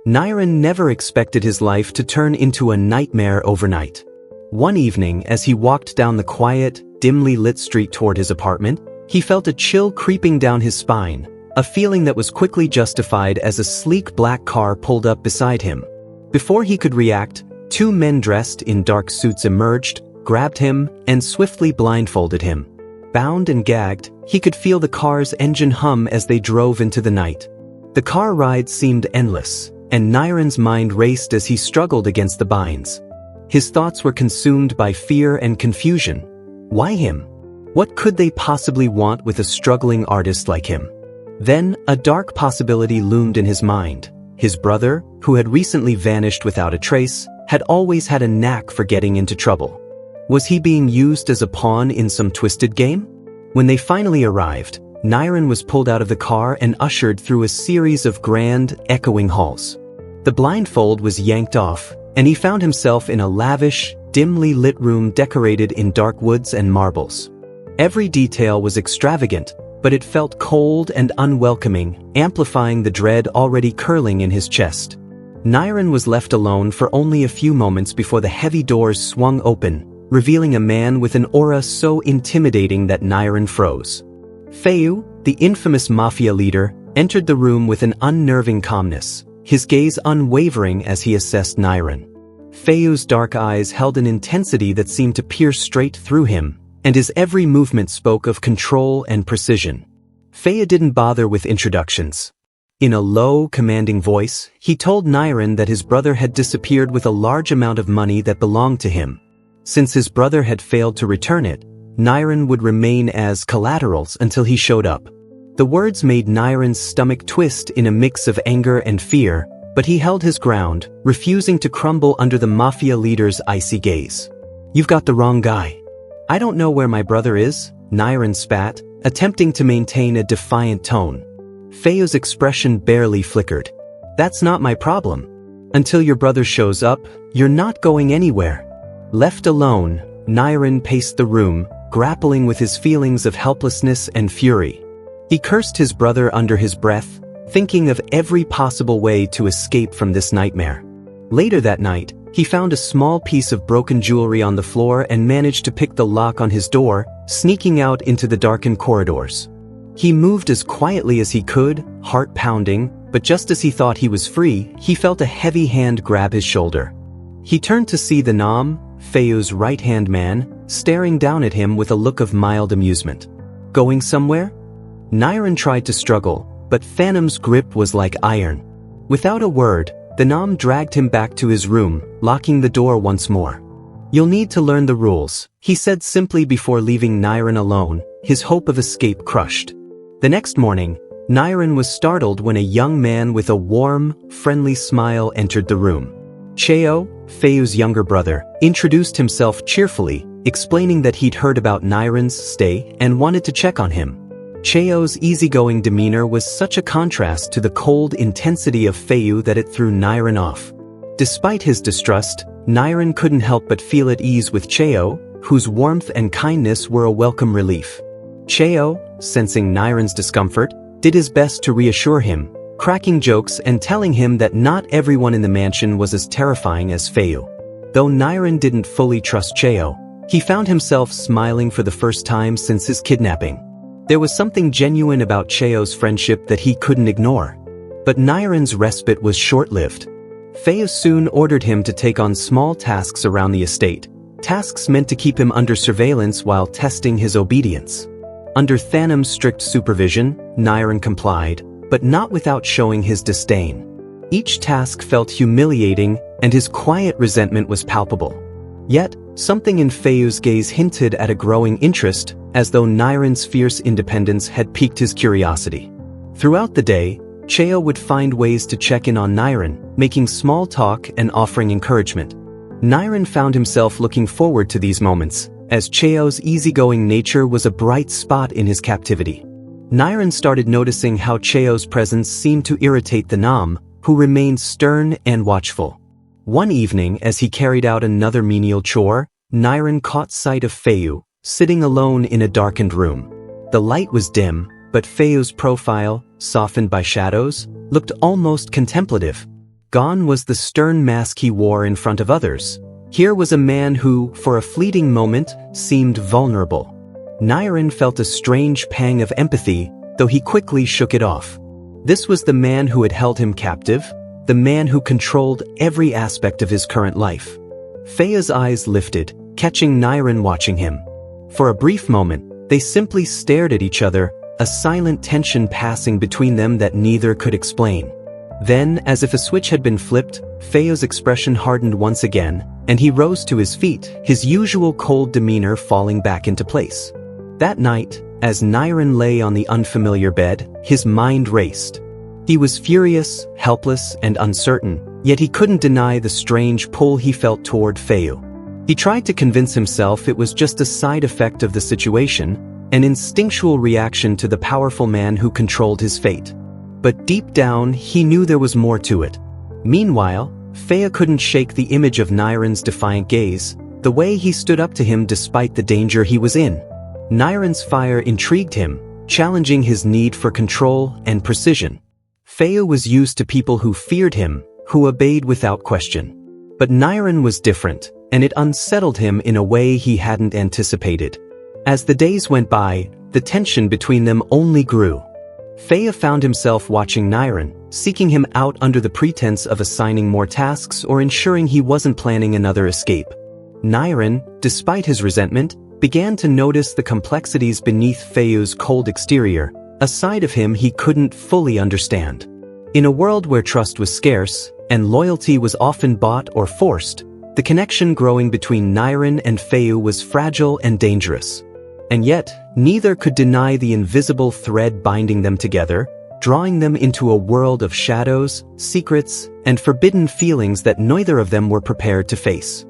Niren never expected his life to turn into a nightmare overnight. One evening, as he walked down the quiet, dimly lit street toward his apartment, he felt a chill creeping down his spine, a feeling that was quickly justified as a sleek black car pulled up beside him. Before he could react, two men dressed in dark suits emerged, grabbed him, and swiftly blindfolded him. Bound and gagged, he could feel the car's engine hum as they drove into the night. The car ride seemed endless, and Niren's mind raced as he struggled against the binds. His thoughts were consumed by fear and confusion. Why him? What could they possibly want with a struggling artist like him? Then, a dark possibility loomed in his mind. His brother, who had recently vanished without a trace, had always had a knack for getting into trouble. Was he being used as a pawn in some twisted game? When they finally arrived, Niren was pulled out of the car and ushered through a series of grand, echoing halls. The blindfold was yanked off, and he found himself in a lavish, dimly lit room decorated in dark woods and marbles. Every detail was extravagant, but it felt cold and unwelcoming, amplifying the dread already curling in his chest. Niren was left alone for only a few moments before the heavy doors swung open, revealing a man with an aura so intimidating that Niren froze. Feiyu, the infamous Mafia leader, entered the room with an unnerving calmness, his gaze unwavering as he assessed Niren. Feiyu's dark eyes held an intensity that seemed to pierce straight through him, and his every movement spoke of control and precision. Feiyu didn't bother with introductions. In a low, commanding voice, he told Niren that his brother had disappeared with a large amount of money that belonged to him. Since his brother had failed to return it, Niren would remain as collaterals until he showed up. The words made Niren's stomach twist in a mix of anger and fear, but he held his ground, refusing to crumble under the Mafia leader's icy gaze. "You've got the wrong guy." "I don't know where my brother is," Niren spat, attempting to maintain a defiant tone. Feiyu's expression barely flickered. "That's not my problem. Until your brother shows up, you're not going anywhere." Left alone, Niren paced the room, grappling with his feelings of helplessness and fury. He cursed his brother under his breath, thinking of every possible way to escape from this nightmare. Later that night, he found a small piece of broken jewelry on the floor and managed to pick the lock on his door, sneaking out into the darkened corridors. He moved as quietly as he could, heart pounding, but just as he thought he was free, he felt a heavy hand grab his shoulder. He turned to see the Nam, Feiyu's right-hand man, staring down at him with a look of mild amusement. "Going somewhere?" Niren tried to struggle, but Phantom's grip was like iron. Without a word, the Nam dragged him back to his room, locking the door once more. "You'll need to learn the rules," he said simply before leaving Niren alone, his hope of escape crushed. The next morning, Niren was startled when a young man with a warm, friendly smile entered the room. Cheo, Feiyu's younger brother, introduced himself cheerfully, explaining that he'd heard about Niren's stay and wanted to check on him. Cheo's easygoing demeanor was such a contrast to the cold intensity of Feiyu that it threw Niren off. Despite his distrust, Niren couldn't help but feel at ease with Cheo, whose warmth and kindness were a welcome relief. Cheo, sensing Niren's discomfort, did his best to reassure him, cracking jokes and telling him that not everyone in the mansion was as terrifying as Feiyu. Though Niren didn't fully trust Cheo, he found himself smiling for the first time since his kidnapping. There was something genuine about Cheo's friendship that he couldn't ignore. But Niren's respite was short-lived. Feiyu soon ordered him to take on small tasks around the estate, tasks meant to keep him under surveillance while testing his obedience. Under Thanum's strict supervision, Niren complied, but not without showing his disdain. Each task felt humiliating, and his quiet resentment was palpable. Yet, something in Feiyu's gaze hinted at a growing interest, as though Niren's fierce independence had piqued his curiosity. Throughout the day, Cheo would find ways to check in on Niren, making small talk and offering encouragement. Niren found himself looking forward to these moments, as Cheo's easygoing nature was a bright spot in his captivity. Niren started noticing how Cheo's presence seemed to irritate the Nam, who remained stern and watchful. One evening, as he carried out another menial chore, Niren caught sight of Feiyu, sitting alone in a darkened room. The light was dim, but Feiyu's profile, softened by shadows, looked almost contemplative. Gone was the stern mask he wore in front of others. Here was a man who, for a fleeting moment, seemed vulnerable. Nyren felt a strange pang of empathy, though he quickly shook it off. This was the man who had held him captive, the man who controlled every aspect of his current life. Feya's eyes lifted, catching Nyren watching him. For a brief moment, they simply stared at each other, a silent tension passing between them that neither could explain. Then, as if a switch had been flipped, Feya's expression hardened once again, and he rose to his feet, his usual cold demeanor falling back into place. That night, as Nyren lay on the unfamiliar bed, his mind raced. He was furious, helpless, and uncertain, yet he couldn't deny the strange pull he felt toward Feyu. He tried to convince himself it was just a side effect of the situation, an instinctual reaction to the powerful man who controlled his fate. But deep down, he knew there was more to it. Meanwhile, Feya couldn't shake the image of Nyren's defiant gaze, the way he stood up to him despite the danger he was in. Nyren's fire intrigued him, challenging his need for control and precision. Feya was used to people who feared him, who obeyed without question. But Nyren was different, and it unsettled him in a way he hadn't anticipated. As the days went by, the tension between them only grew. Feya found himself watching Nyren, seeking him out under the pretense of assigning more tasks or ensuring he wasn't planning another escape. Nyren, despite his resentment, began to notice the complexities beneath Feyu's cold exterior, a side of him he couldn't fully understand. In a world where trust was scarce, and loyalty was often bought or forced, the connection growing between Nyren and Feyu was fragile and dangerous. And yet, neither could deny the invisible thread binding them together, drawing them into a world of shadows, secrets, and forbidden feelings that neither of them were prepared to face.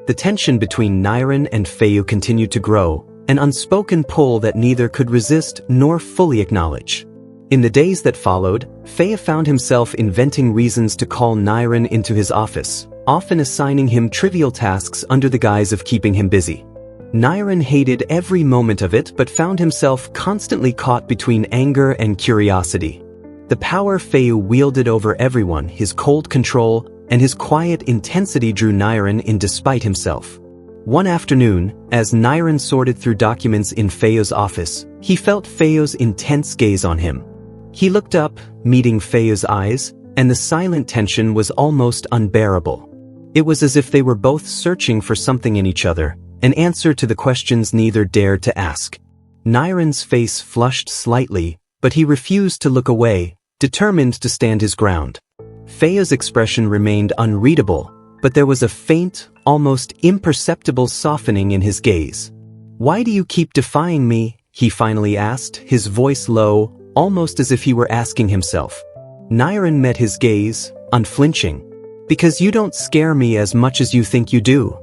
The tension between Nyren and Feyu continued to grow, an unspoken pull that neither could resist nor fully acknowledge. In the days that followed, Feya found himself inventing reasons to call Nyren into his office, often assigning him trivial tasks under the guise of keeping him busy. Nyren hated every moment of it but found himself constantly caught between anger and curiosity. The power Feyu wielded over everyone, his cold control, and his quiet intensity drew Nyren in despite himself. One afternoon, as Nyren sorted through documents in Feyu's office, he felt Feyu's intense gaze on him. He looked up, meeting Feyu's eyes, and the silent tension was almost unbearable. It was as if they were both searching for something in each other, an answer to the questions neither dared to ask. Nyren's face flushed slightly, but he refused to look away, determined to stand his ground. Feyu's expression remained unreadable, but there was a faint, almost imperceptible softening in his gaze. "Why do you keep defying me?" he finally asked, his voice low, almost as if he were asking himself. Nyren met his gaze, unflinching. "Because you don't scare me as much as you think you do."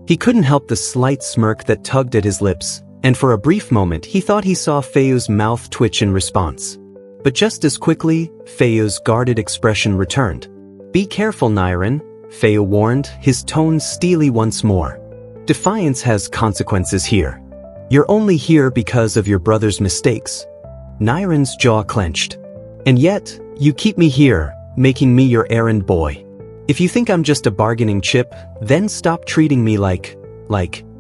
He couldn't help the slight smirk that tugged at his lips, and for a brief moment he thought he saw Feyu's mouth twitch in response. But just as quickly, Feyu's guarded expression returned. "Be careful, Nyren," Feyu warned, his tone steely once more. "Defiance has consequences here. You're only here because of your brother's mistakes." Nyren's jaw clenched. "And yet, you keep me here, making me your errand boy. If you think I'm just a bargaining chip, then stop treating me like...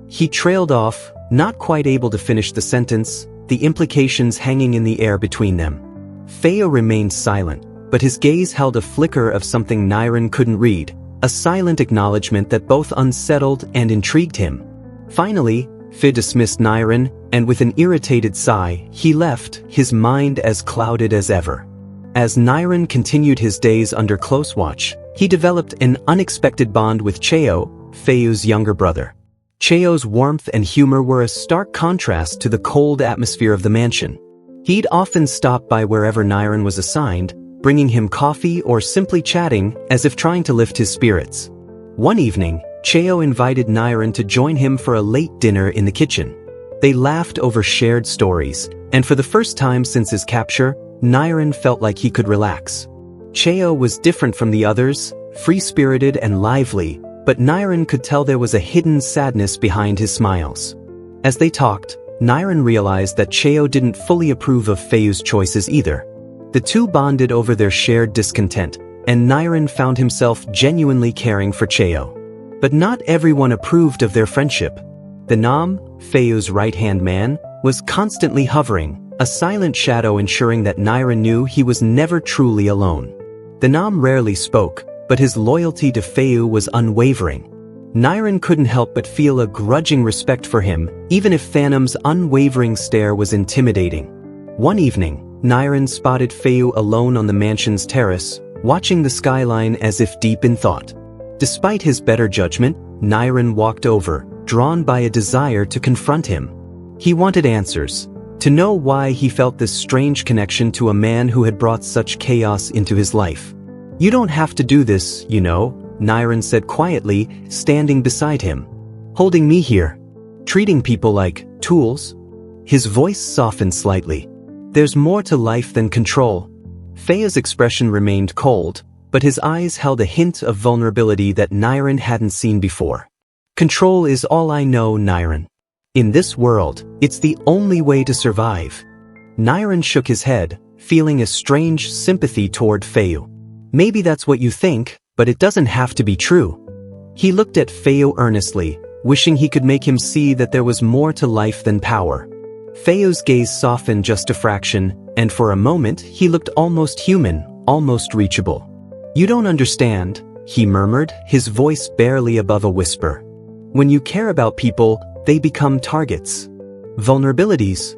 He trailed off, not quite able to finish the sentence, the implications hanging in the air between them. Feyu remained silent, but his gaze held a flicker of something Nyren couldn't read, a silent acknowledgement that both unsettled and intrigued him. Finally, Feyu dismissed Nyren, and with an irritated sigh, he left, his mind as clouded as ever. As Nyren continued his days under close watch, he developed an unexpected bond with Cheo, Feyu's younger brother. Cheo's warmth and humor were a stark contrast to the cold atmosphere of the mansion. He'd often stop by wherever Nyren was assigned, bringing him coffee or simply chatting, as if trying to lift his spirits. One evening, Cheo invited Nyren to join him for a late dinner in the kitchen. They laughed over shared stories, and for the first time since his capture, Nyren felt like he could relax. Cheo was different from the others, free-spirited and lively, but Nyren could tell there was a hidden sadness behind his smiles. As they talked, Nyren realized that Cheo didn't fully approve of Feyu's choices either. The two bonded over their shared discontent, and Niren found himself genuinely caring for Cheo. But not everyone approved of their friendship. The Nam, Feiyo's right-hand man, was constantly hovering, a silent shadow ensuring that Niren knew he was never truly alone. The Nam rarely spoke, but his loyalty to Feiyo was unwavering. Niren couldn't help but feel a grudging respect for him, even if Phantom's unwavering stare was intimidating. One evening, Niren spotted Feiyo alone on the mansion's terrace, watching the skyline as if deep in thought. Despite his better judgment, Niren walked over, drawn by a desire to confront him. He wanted answers, to know why he felt this strange connection to a man who had brought such chaos into his life. "You don't have to do this, you know," Niren said quietly, standing beside him. "Holding me here. Treating people like tools." His voice softened slightly. "There's more to life than control." Feiyo's expression remained cold, but his eyes held a hint of vulnerability that Niren hadn't seen before. "Control is all I know, Niren. In this world, it's the only way to survive." Niren shook his head, feeling a strange sympathy toward Feiyo. "Maybe that's what you think, but it doesn't have to be true." He looked at Feiyo earnestly, wishing he could make him see that there was more to life than power. Feiyo's gaze softened just a fraction, and for a moment he looked almost human, almost reachable. "You don't understand," he murmured, his voice barely above a whisper. "When you care about people, they become targets. Vulnerabilities."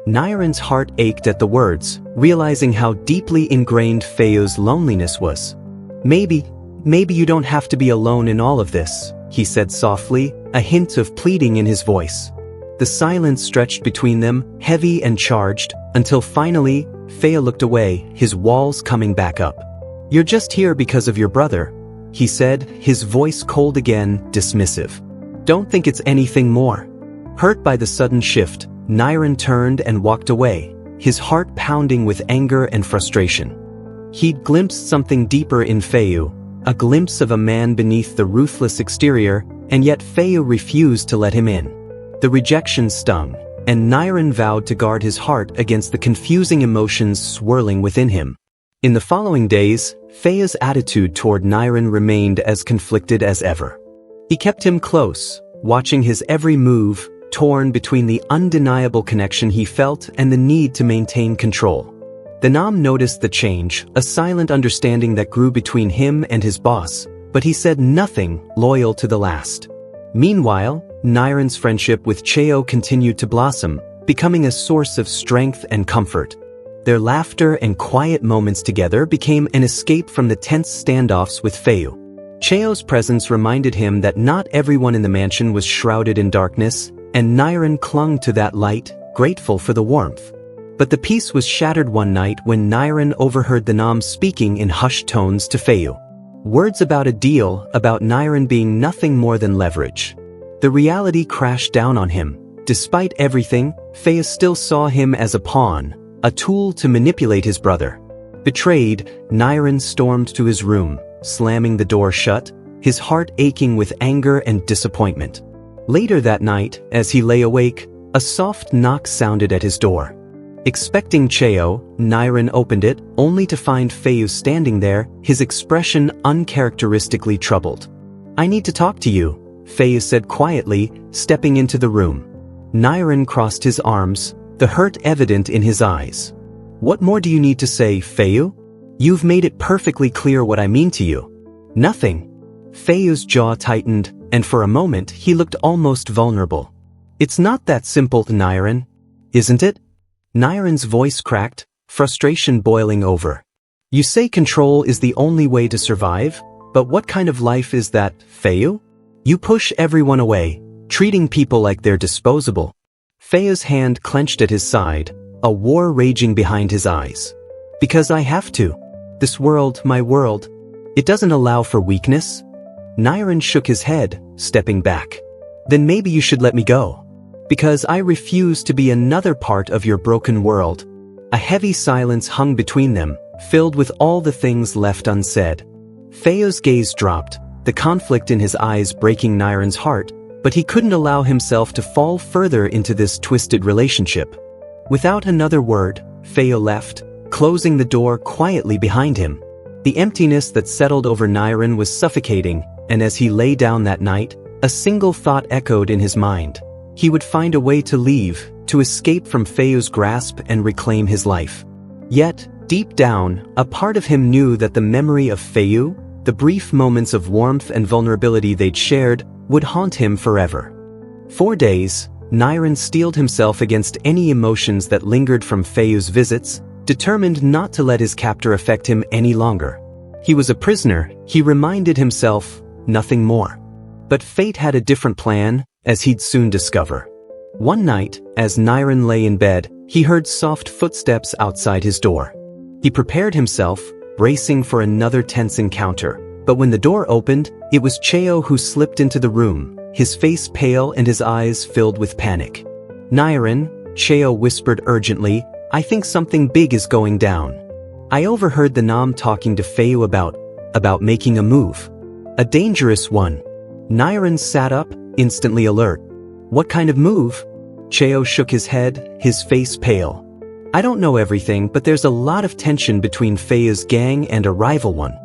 Niren's heart ached at the words, realizing how deeply ingrained Feiyo's loneliness was. Maybe you don't have to be alone in all of this," he said softly, a hint of pleading in his voice. The silence stretched between them, heavy and charged, until finally, Feiyo looked away, his walls coming back up. "You're just here because of your brother," he said, his voice cold again, dismissive. "Don't think it's anything more." Hurt by the sudden shift, Niren turned and walked away, his heart pounding with anger and frustration. He'd glimpsed something deeper in Feiyo, a glimpse of a man beneath the ruthless exterior, and yet Feiyo refused to let him in. The rejection stung, and Niren vowed to guard his heart against the confusing emotions swirling within him. In the following days, Feiyo's attitude toward Niren remained as conflicted as ever. He kept him close, watching his every move, torn between the undeniable connection he felt and the need to maintain control. The Nam noticed the change, a silent understanding that grew between him and his boss, but he said nothing, loyal to the last. Meanwhile, Niren's friendship with Cheo continued to blossom, becoming a source of strength and comfort. Their laughter and quiet moments together became an escape from the tense standoffs with Feiyo. Cheo's presence reminded him that not everyone in the mansion was shrouded in darkness, and Niren clung to that light, grateful for the warmth. But the peace was shattered one night when Niren overheard the Nam speaking in hushed tones to Feiyo. Words about a deal, about Niren being nothing more than leverage. The reality crashed down on him. Despite everything, Feiyo still saw him as a pawn, a tool to manipulate his brother. Betrayed, Niren stormed to his room, slamming the door shut, his heart aching with anger and disappointment. Later that night, as he lay awake, a soft knock sounded at his door. Expecting Cheo, Niren opened it, only to find Feiyo standing there, his expression uncharacteristically troubled. "I need to talk to you," Feiyo said quietly, stepping into the room. Niren crossed his arms, the hurt evident in his eyes. "What more do you need to say, Feiyo? You've made it perfectly clear what I mean to you." "Nothing." Feiyo's jaw tightened, and for a moment he looked almost vulnerable. "It's not that simple, Niren. Isn't it?" Niren's voice cracked, frustration boiling over. "You say control is the only way to survive, but what kind of life is that, Feiyo? You push everyone away, treating people like they're disposable." Feiyo's hand clenched at his side, a war raging behind his eyes. "Because I have to. This world, my world, it doesn't allow for weakness." Niren shook his head, stepping back. "Then maybe you should let me go. Because I refuse to be another part of your broken world." A heavy silence hung between them, filled with all the things left unsaid. Feiyo's gaze dropped, the conflict in his eyes breaking Niren's heart, but he couldn't allow himself to fall further into this twisted relationship. Without another word, Feiyo left, closing the door quietly behind him. The emptiness that settled over Niren was suffocating, and as he lay down that night, a single thought echoed in his mind. He would find a way to leave, to escape from Feyu's grasp and reclaim his life. Yet, deep down, a part of him knew that the memory of Feyu, the brief moments of warmth and vulnerability they'd shared, would haunt him forever. For days, Niren steeled himself against any emotions that lingered from Feyu's visits, determined not to let his captor affect him any longer. He was a prisoner, he reminded himself, nothing more. But fate had a different plan, as he'd soon discover. One night, as Niren lay in bed, he heard soft footsteps outside his door. He prepared himself, bracing for another tense encounter, but when the door opened, it was Cheo who slipped into the room, his face pale and his eyes filled with panic. "Niren," Cheo whispered urgently, "I think something big is going down. I overheard the Nam talking to Feyu about making a move. A dangerous one." Niren sat up, instantly alert. "What kind of move?" Cheo shook his head, his face pale. "I don't know everything, but there's a lot of tension between Feyu's gang and a rival one.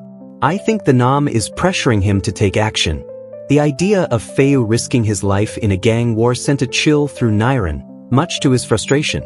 I think the Nam is pressuring him to take action." The idea of Feyu risking his life in a gang war sent a chill through Niren, much to his frustration.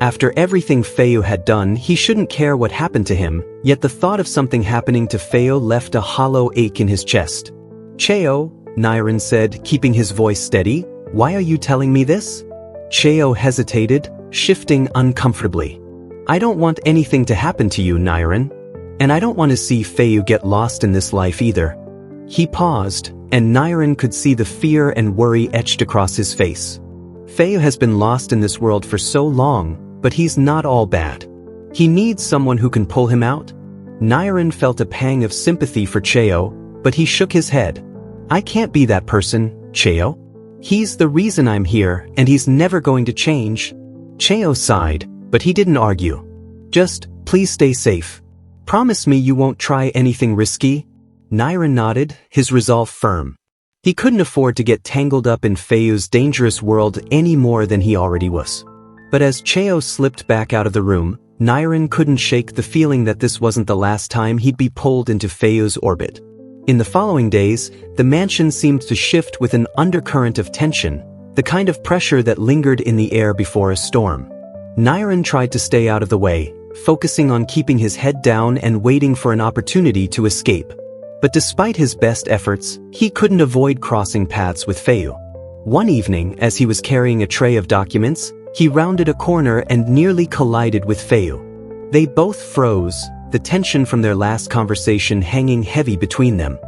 After everything Feyu had done, he shouldn't care what happened to him, yet the thought of something happening to Feyu left a hollow ache in his chest. "Cheo," Niren said, keeping his voice steady, "why are you telling me this?" Cheo hesitated, shifting uncomfortably. "I don't want anything to happen to you, Niren. And I don't want to see Feyu get lost in this life either." He paused, and Niren could see the fear and worry etched across his face. Feyu has been lost in this world for so long, but he's not all bad. He needs someone who can pull him out. Niren felt a pang of sympathy for Cheo, but he shook his head. "I can't be that person, Cheo. He's the reason I'm here, and he's never going to change." Cheo sighed, but he didn't argue. "Just, please stay safe. Promise me you won't try anything risky?" Niren nodded, his resolve firm. He couldn't afford to get tangled up in Feyu's dangerous world any more than he already was. But as Cheo slipped back out of the room, Niren couldn't shake the feeling that this wasn't the last time he'd be pulled into Feyu's orbit. In the following days, the mansion seemed to shift with an undercurrent of tension, the kind of pressure that lingered in the air before a storm. Niren tried to stay out of the way, focusing on keeping his head down and waiting for an opportunity to escape. But despite his best efforts, he couldn't avoid crossing paths with Feyu. One evening, as he was carrying a tray of documents, he rounded a corner and nearly collided with Feyu. They both froze, the tension from their last conversation hanging heavy between them.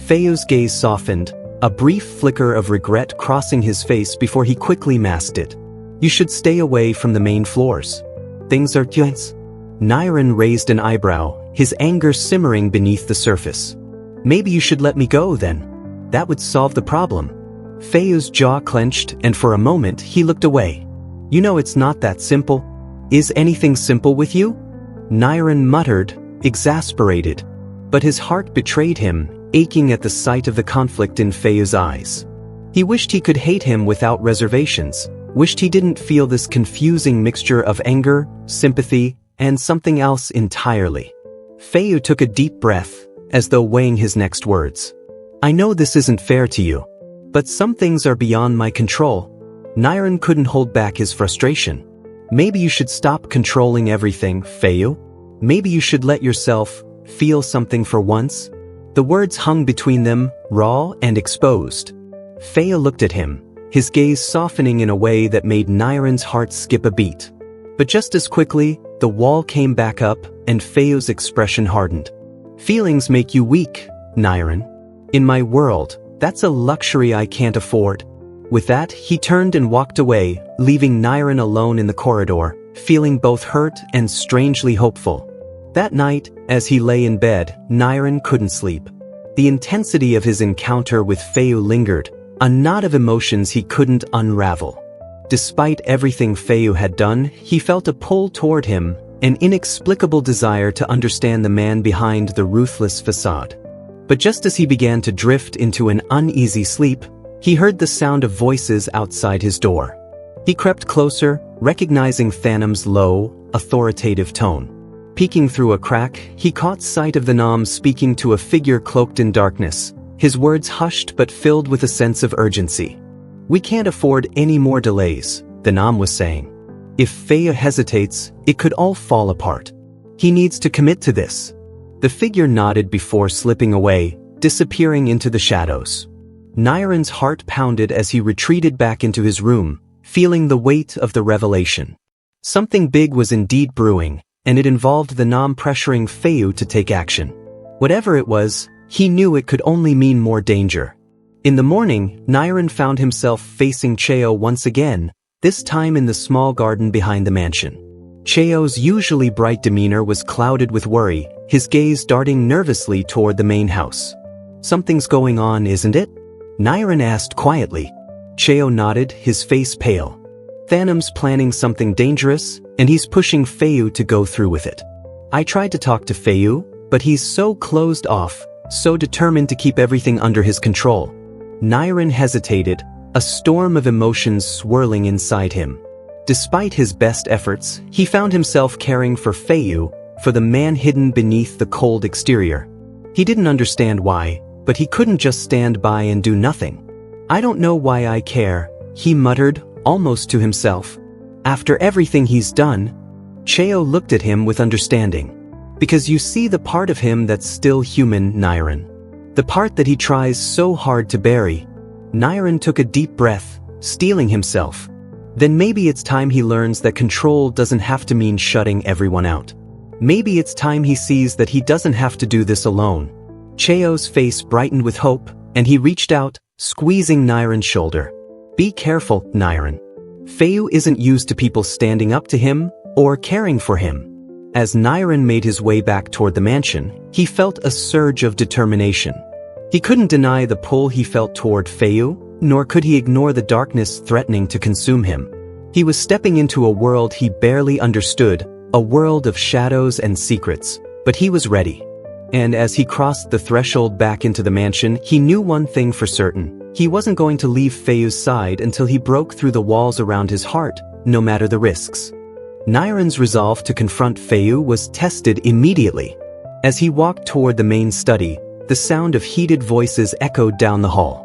Feyu's gaze softened, a brief flicker of regret crossing his face before he quickly masked it. "You should stay away from the main floors. Things are tense." Niren raised an eyebrow, his anger simmering beneath the surface. "Maybe you should let me go then. That would solve the problem." Feyu's jaw clenched, and for a moment he looked away. "You know it's not that simple. Is anything simple with you?" Niren muttered, exasperated. But his heart betrayed him, aching at the sight of the conflict in Feyu's eyes. He wished he could hate him without reservations, wished he didn't feel this confusing mixture of anger, sympathy, and something else entirely. Feyu took a deep breath, as though weighing his next words. "I know this isn't fair to you, but some things are beyond my control." Niren couldn't hold back his frustration. "Maybe you should stop controlling everything, Feyu. Maybe you should let yourself feel something for once." The words hung between them, raw and exposed. Feyu looked at him, his gaze softening in a way that made Niren's heart skip a beat. But just as quickly, the wall came back up, and Feyu's expression hardened. "Feelings make you weak, Niren. In my world, that's a luxury I can't afford." With that, he turned and walked away, leaving Niren alone in the corridor, feeling both hurt and strangely hopeful. That night, as he lay in bed, Niren couldn't sleep. The intensity of his encounter with Feyu lingered, a knot of emotions he couldn't unravel. Despite everything Feyu had done, he felt a pull toward him, an inexplicable desire to understand the man behind the ruthless facade. But just as he began to drift into an uneasy sleep, he heard the sound of voices outside his door. He crept closer, recognizing Thanum's low, authoritative tone. Peeking through a crack, he caught sight of the Nam speaking to a figure cloaked in darkness, his words hushed but filled with a sense of urgency. "We can't afford any more delays," the Nam was saying. "If Feiyu hesitates, it could all fall apart. He needs to commit to this." The figure nodded before slipping away, disappearing into the shadows. Niren's heart pounded as he retreated back into his room, feeling the weight of the revelation. Something big was indeed brewing, and it involved the Nam pressuring Feiyu to take action. Whatever it was, he knew it could only mean more danger. In the morning, Niren found himself facing Cheo once again, this time in the small garden behind the mansion. Cheo's usually bright demeanor was clouded with worry, his gaze darting nervously toward the main house. "Something's going on, isn't it?" Niren asked quietly. Cheo nodded, his face pale. "Thanom's planning something dangerous, and he's pushing Feiyu to go through with it. I tried to talk to Feiyu, but he's so closed off, so determined to keep everything under his control." Niren hesitated, a storm of emotions swirling inside him. Despite his best efforts, he found himself caring for Feiyu, for the man hidden beneath the cold exterior. He didn't understand why, but he couldn't just stand by and do nothing. "I don't know why I care," he muttered, almost to himself. "After everything he's done." Cheo looked at him with understanding. "Because you see the part of him that's still human, Niren. The part that he tries so hard to bury." Niren took a deep breath, steeling himself. Then maybe it's time he learns that control doesn't have to mean shutting everyone out. Maybe it's time he sees that he doesn't have to do this alone. Cheo's face brightened with hope, and he reached out, squeezing Niren's shoulder. "Be careful, Niren. Feiyu isn't used to people standing up to him or caring for him." As Niren made his way back toward the mansion, he felt a surge of determination. He couldn't deny the pull he felt toward Feiyu, nor could he ignore the darkness threatening to consume him. He was stepping into a world he barely understood, a world of shadows and secrets, but he was ready. And as he crossed the threshold back into the mansion, he knew one thing for certain. He wasn't going to leave Feiyu's side until he broke through the walls around his heart, no matter the risks. Niren's resolve to confront Feiyu was tested immediately. As he walked toward the main study, the sound of heated voices echoed down the hall.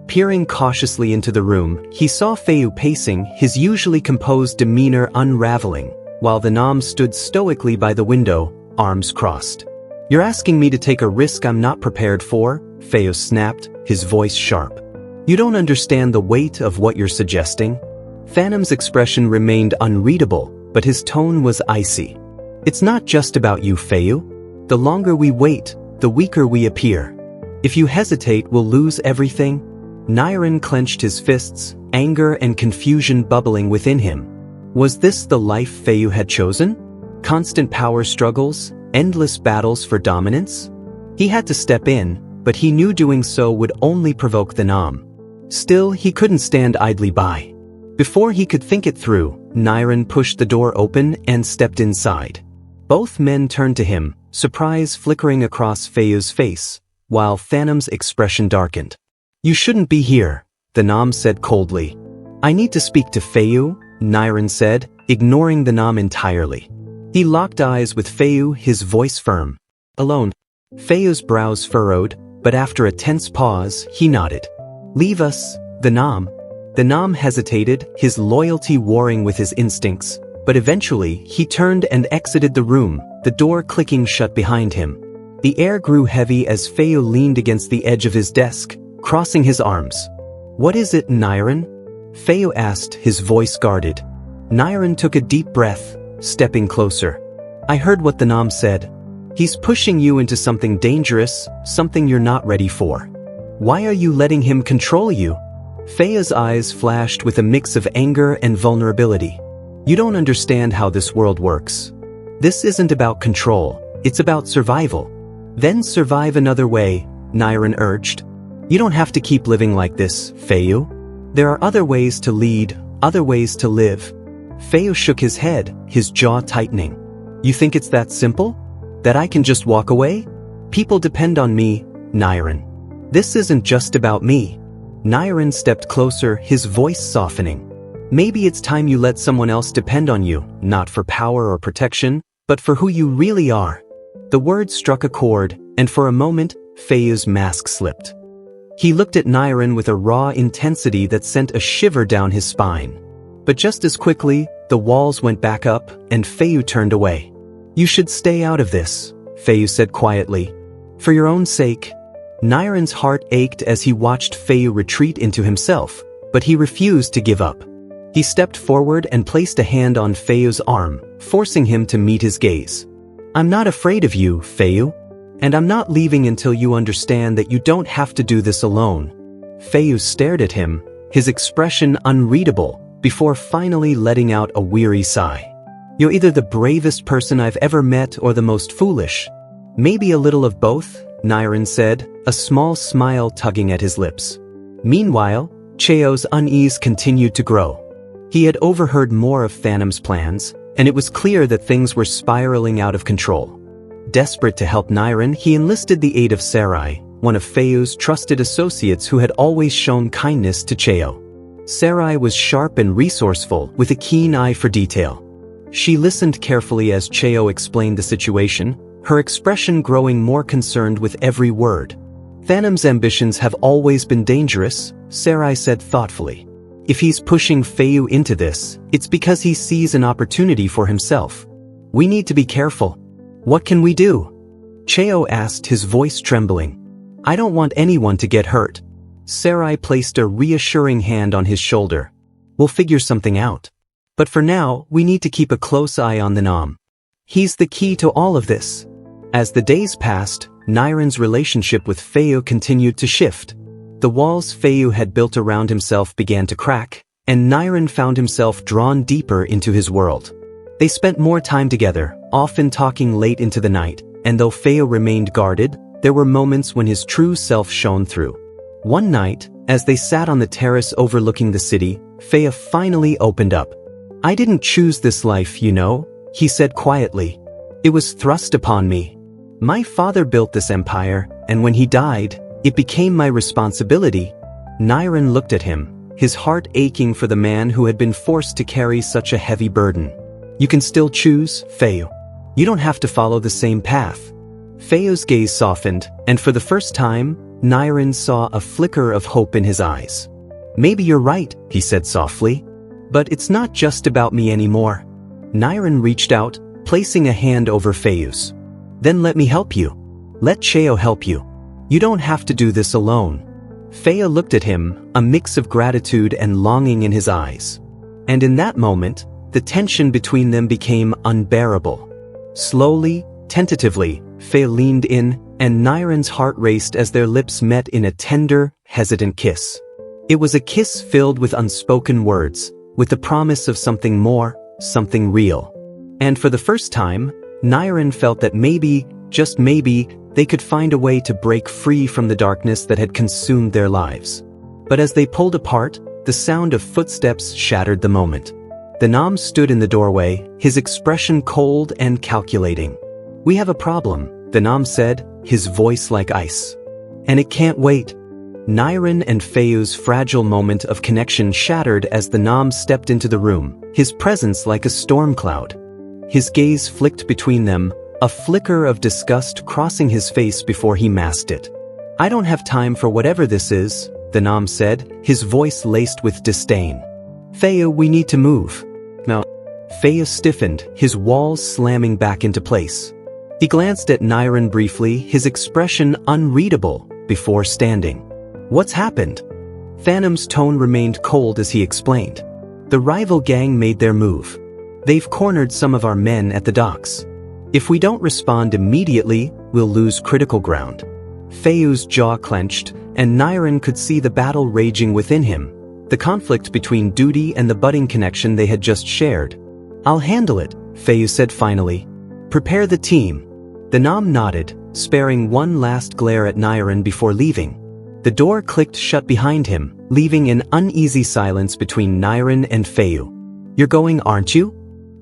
Peering cautiously into the room, he saw Feiyu pacing, his usually composed demeanor unraveling, while the Nam stood stoically by the window, arms crossed. "You're asking me to take a risk I'm not prepared for?" Feiyu snapped, his voice sharp. "You don't understand the weight of what you're suggesting." Phantom's expression remained unreadable, but his tone was icy. "It's not just about you, Feiyu. The longer we wait, the weaker we appear. If you hesitate, we'll lose everything." Niren clenched his fists, anger and confusion bubbling within him. Was this the life Feiyu had chosen? Constant power struggles, endless battles for dominance? He had to step in, but he knew doing so would only provoke the Nam. Still, he couldn't stand idly by. Before he could think it through, Niren pushed the door open and stepped inside. Both men turned to him, surprise flickering across Feiyu's face, while Phantom's expression darkened. "You shouldn't be here," the Nam said coldly. "I need to speak to Feiyu," Niren said, ignoring the Nam entirely. He locked eyes with Feiyu, his voice firm. "Alone." Feiyu's brows furrowed, but after a tense pause, he nodded. "Leave us, the Nam." The Nam hesitated, his loyalty warring with his instincts, but eventually he turned and exited the room, the door clicking shut behind him. The air grew heavy as Feiyu leaned against the edge of his desk, crossing his arms. "What is it, Niren?" Feiyu asked, his voice guarded. Niren took a deep breath, stepping closer. "I heard what the Nam said. He's pushing you into something dangerous, something you're not ready for. Why are you letting him control you?" Feiyu's eyes flashed with a mix of anger and vulnerability. "You don't understand how this world works. This isn't about control, it's about survival." "Then survive another way," Niren urged. "You don't have to keep living like this, Feiyu. There are other ways to lead, other ways to live." Feiyu shook his head, his jaw tightening. "You think it's that simple? That I can just walk away? People depend on me, Niren. This isn't just about me." Niren stepped closer, his voice softening. "Maybe it's time you let someone else depend on you, not for power or protection, but for who you really are." The words struck a chord, and for a moment, Feiyu's mask slipped. He looked at Niren with a raw intensity that sent a shiver down his spine. But just as quickly, the walls went back up, and Feiyu turned away. "You should stay out of this," Feiyu said quietly. "For your own sake." Niren's heart ached as he watched Feiyu retreat into himself, but he refused to give up. He stepped forward and placed a hand on Feiyu's arm, forcing him to meet his gaze. "I'm not afraid of you, Feiyu. And I'm not leaving until you understand that you don't have to do this alone." Feiyu stared at him, his expression unreadable, before finally letting out a weary sigh. "You're either the bravest person I've ever met or the most foolish." "Maybe a little of both," Niren said, a small smile tugging at his lips. Meanwhile, Cheo's unease continued to grow. He had overheard more of Phantom's plans, and it was clear that things were spiraling out of control. Desperate to help Niren, he enlisted the aid of Sarai, one of Feiyu's trusted associates who had always shown kindness to Cheo. Sarai was sharp and resourceful, with a keen eye for detail. She listened carefully as Cheo explained the situation, her expression growing more concerned with every word. "Phantom's ambitions have always been dangerous," Sarai said thoughtfully. "If he's pushing Feiyu into this, it's because he sees an opportunity for himself. We need to be careful." "What can we do?" Cheo asked, his voice trembling. "I don't want anyone to get hurt." Sarai placed a reassuring hand on his shoulder. "We'll figure something out. But for now, we need to keep a close eye on the Nam. He's the key to all of this." As the days passed, Niren's relationship with Feiyu continued to shift. The walls Feiyu had built around himself began to crack, and Niren found himself drawn deeper into his world. They spent more time together, often talking late into the night, and though Feiyu remained guarded, there were moments when his true self shone through. One night, as they sat on the terrace overlooking the city, Feiyu finally opened up. "I didn't choose this life, you know," he said quietly. "It was thrust upon me. My father built this empire, and when he died, it became my responsibility." Niren looked at him, his heart aching for the man who had been forced to carry such a heavy burden. "You can still choose, Feiyu. You don't have to follow the same path." Feiyu's gaze softened, and for the first time, Niren saw a flicker of hope in his eyes. "Maybe you're right," he said softly. "But it's not just about me anymore." Niren reached out, placing a hand over Feiyu's. "Then let me help you. Let Cheo help you. You don't have to do this alone." Feiyu looked at him, a mix of gratitude and longing in his eyes. And in that moment, the tension between them became unbearable. Slowly, tentatively, Feiyu leaned in, and Niren's heart raced as their lips met in a tender, hesitant kiss. It was a kiss filled with unspoken words, with the promise of something more, something real. And for the first time, Niren felt that maybe, just maybe, they could find a way to break free from the darkness that had consumed their lives. But as they pulled apart, the sound of footsteps shattered the moment. The Nam stood in the doorway, his expression cold and calculating. "We have a problem," the Nam said, his voice like ice. "And it can't wait." Niren and Feiyu's fragile moment of connection shattered as the Nam stepped into the room, his presence like a storm cloud. His gaze flicked between them, a flicker of disgust crossing his face before he masked it. "I don't have time for whatever this is," the Nam said, his voice laced with disdain. "Feiyu, we need to move." "No." Feiyu stiffened, his walls slamming back into place. He glanced at Niren briefly, his expression unreadable, before standing. "What's happened?" Phantom's tone remained cold as he explained. "The rival gang made their move. They've cornered some of our men at the docks. If we don't respond immediately, we'll lose critical ground." Feiyu's jaw clenched, and Niren could see the battle raging within him, the conflict between duty and the budding connection they had just shared. "I'll handle it," Feiyu said finally. "Prepare the team." The Nam nodded, sparing one last glare at Niren before leaving. The door clicked shut behind him, leaving an uneasy silence between Niren and Feiyu. "You're going, aren't you?"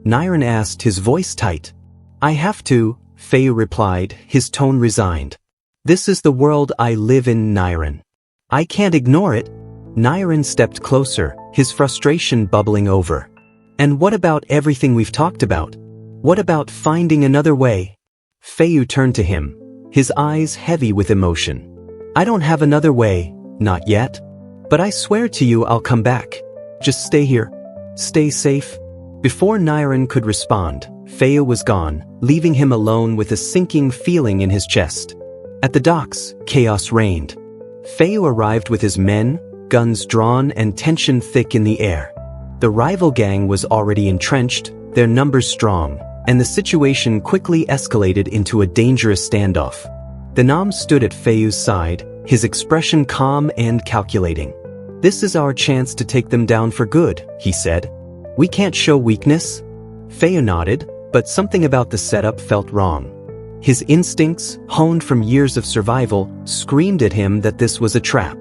Niren asked, his voice tight. "I have to," Feiyu replied, his tone resigned. "This is the world I live in, Niren. I can't ignore it." Niren stepped closer, his frustration bubbling over. "And what about everything we've talked about? What about finding another way? Feiyu turned to him, his eyes heavy with emotion. I don't have another way, not yet. But I swear to you I'll come back. Just stay here. Stay safe. Before Niren could respond, Feiyu was gone, leaving him alone with a sinking feeling in his chest. At the docks, chaos reigned. Feiyu arrived with his men, guns drawn and tension thick in the air. The rival gang was already entrenched, their numbers strong, and the situation quickly escalated into a dangerous standoff. The Nam stood at Feiyu's side, his expression calm and calculating. This is our chance to take them down for good, he said. We can't show weakness. Feiyu nodded, but something about the setup felt wrong. His instincts, honed from years of survival, screamed at him that this was a trap.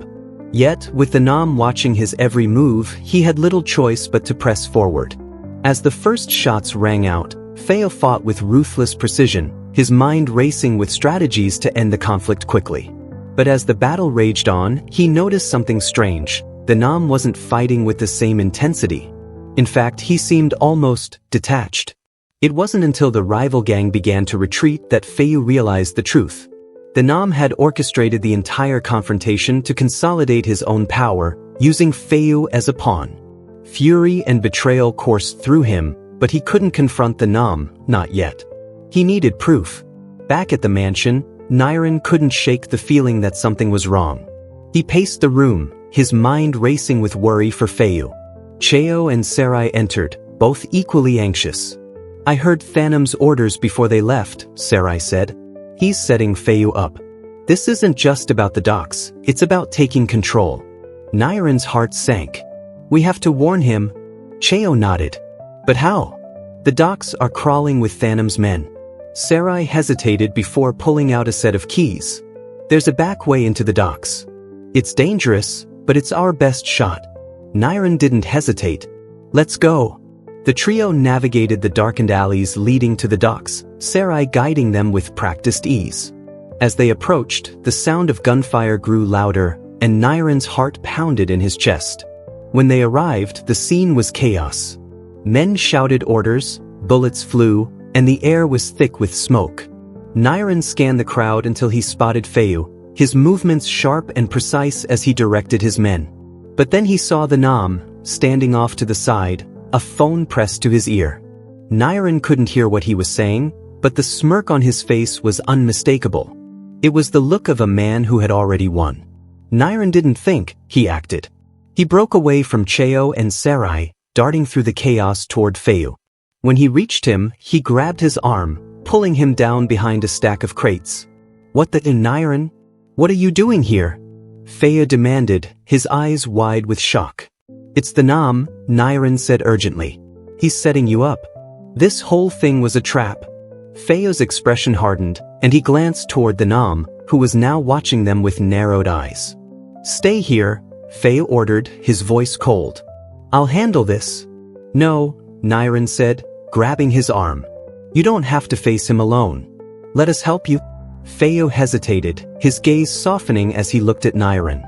Yet, with the Nam watching his every move, he had little choice but to press forward. As the first shots rang out, Feiyu fought with ruthless precision, his mind racing with strategies to end the conflict quickly. But as the battle raged on, he noticed something strange. The Nam wasn't fighting with the same intensity. In fact, he seemed almost detached. It wasn't until the rival gang began to retreat that Feiyu realized the truth. The Nam had orchestrated the entire confrontation to consolidate his own power, using Feiyu as a pawn. Fury and betrayal coursed through him, but he couldn't confront the Nam, not yet. He needed proof. Back at the mansion, Niren couldn't shake the feeling that something was wrong. He paced the room, his mind racing with worry for Feiyu. Cheo and Sarai entered, both equally anxious. I heard Phantom's orders before they left, Sarai said. He's setting Feiyu up. This isn't just about the docks, it's about taking control. Niren's heart sank. We have to warn him. Cheo nodded. But how? The docks are crawling with Phantom's men. Sarai hesitated before pulling out a set of keys. There's a back way into the docks. It's dangerous, but it's our best shot. Niren didn't hesitate. Let's go. The trio navigated the darkened alleys leading to the docks, Sarai guiding them with practiced ease. As they approached, the sound of gunfire grew louder, and Niren's heart pounded in his chest. When they arrived, the scene was chaos. Men shouted orders, bullets flew, and the air was thick with smoke. Niren scanned the crowd until he spotted Feiyu, his movements sharp and precise as he directed his men. But then he saw the Nam, standing off to the side, a phone pressed to his ear. Niren couldn't hear what he was saying, but the smirk on his face was unmistakable. It was the look of a man who had already won. Niren didn't think, he acted. He broke away from Cheo and Sarai, darting through the chaos toward Feiyu. When he reached him, he grabbed his arm, pulling him down behind a stack of crates. What the Niren? What are you doing here? Feiyu demanded, his eyes wide with shock. It's the Nam, Niren said urgently. He's setting you up. This whole thing was a trap. Feiyu's expression hardened, and he glanced toward the Nam, who was now watching them with narrowed eyes. Stay here, Feiyu ordered, his voice cold. I'll handle this. No, Niren said, grabbing his arm. You don't have to face him alone. Let us help you. Feiyu hesitated, his gaze softening as he looked at Niren.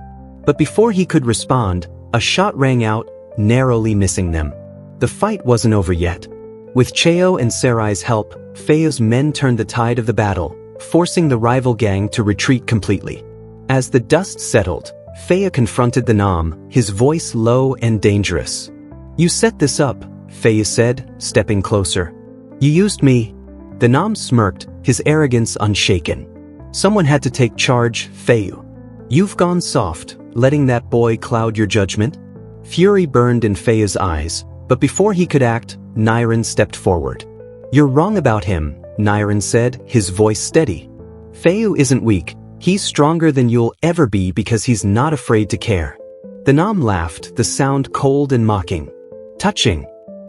But before he could respond, a shot rang out, narrowly missing them. The fight wasn't over yet. With Cheo and Sarai's help, Feiyu's men turned the tide of the battle, forcing the rival gang to retreat completely. As the dust settled, Feiyu confronted the Nam, his voice low and dangerous. You set this up, Feiyu said, stepping closer. You used me. The Nam smirked, his arrogance unshaken. Someone had to take charge, Feiyu. You've gone soft, letting that boy cloud your judgment? Fury burned in Feiyu's eyes, but before he could act, Niren stepped forward. You're wrong about him, Niren said, his voice steady. Feiyu isn't weak. He's stronger than you'll ever be because he's not afraid to care. The Nam laughed, the sound cold and mocking. Touching.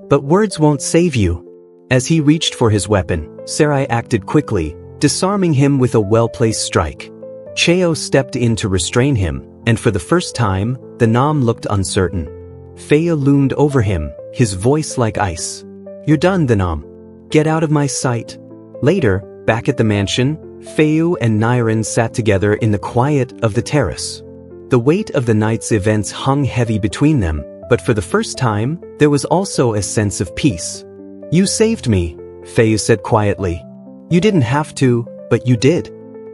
But words won't save you. As he reached for his weapon, Sarai acted quickly, disarming him with a well-placed strike. Cheo stepped in to restrain him, and for the first time, the Nam looked uncertain. Feiyu loomed over him, his voice like ice. You're done, the Nam. Get out of my sight. Later, back at the mansion, Feiyu and Niren sat together in the quiet of the terrace. The weight of the night's events hung heavy between them, but for the first time, there was also a sense of peace. You saved me, Feiyu said quietly. You didn't have to, but you did.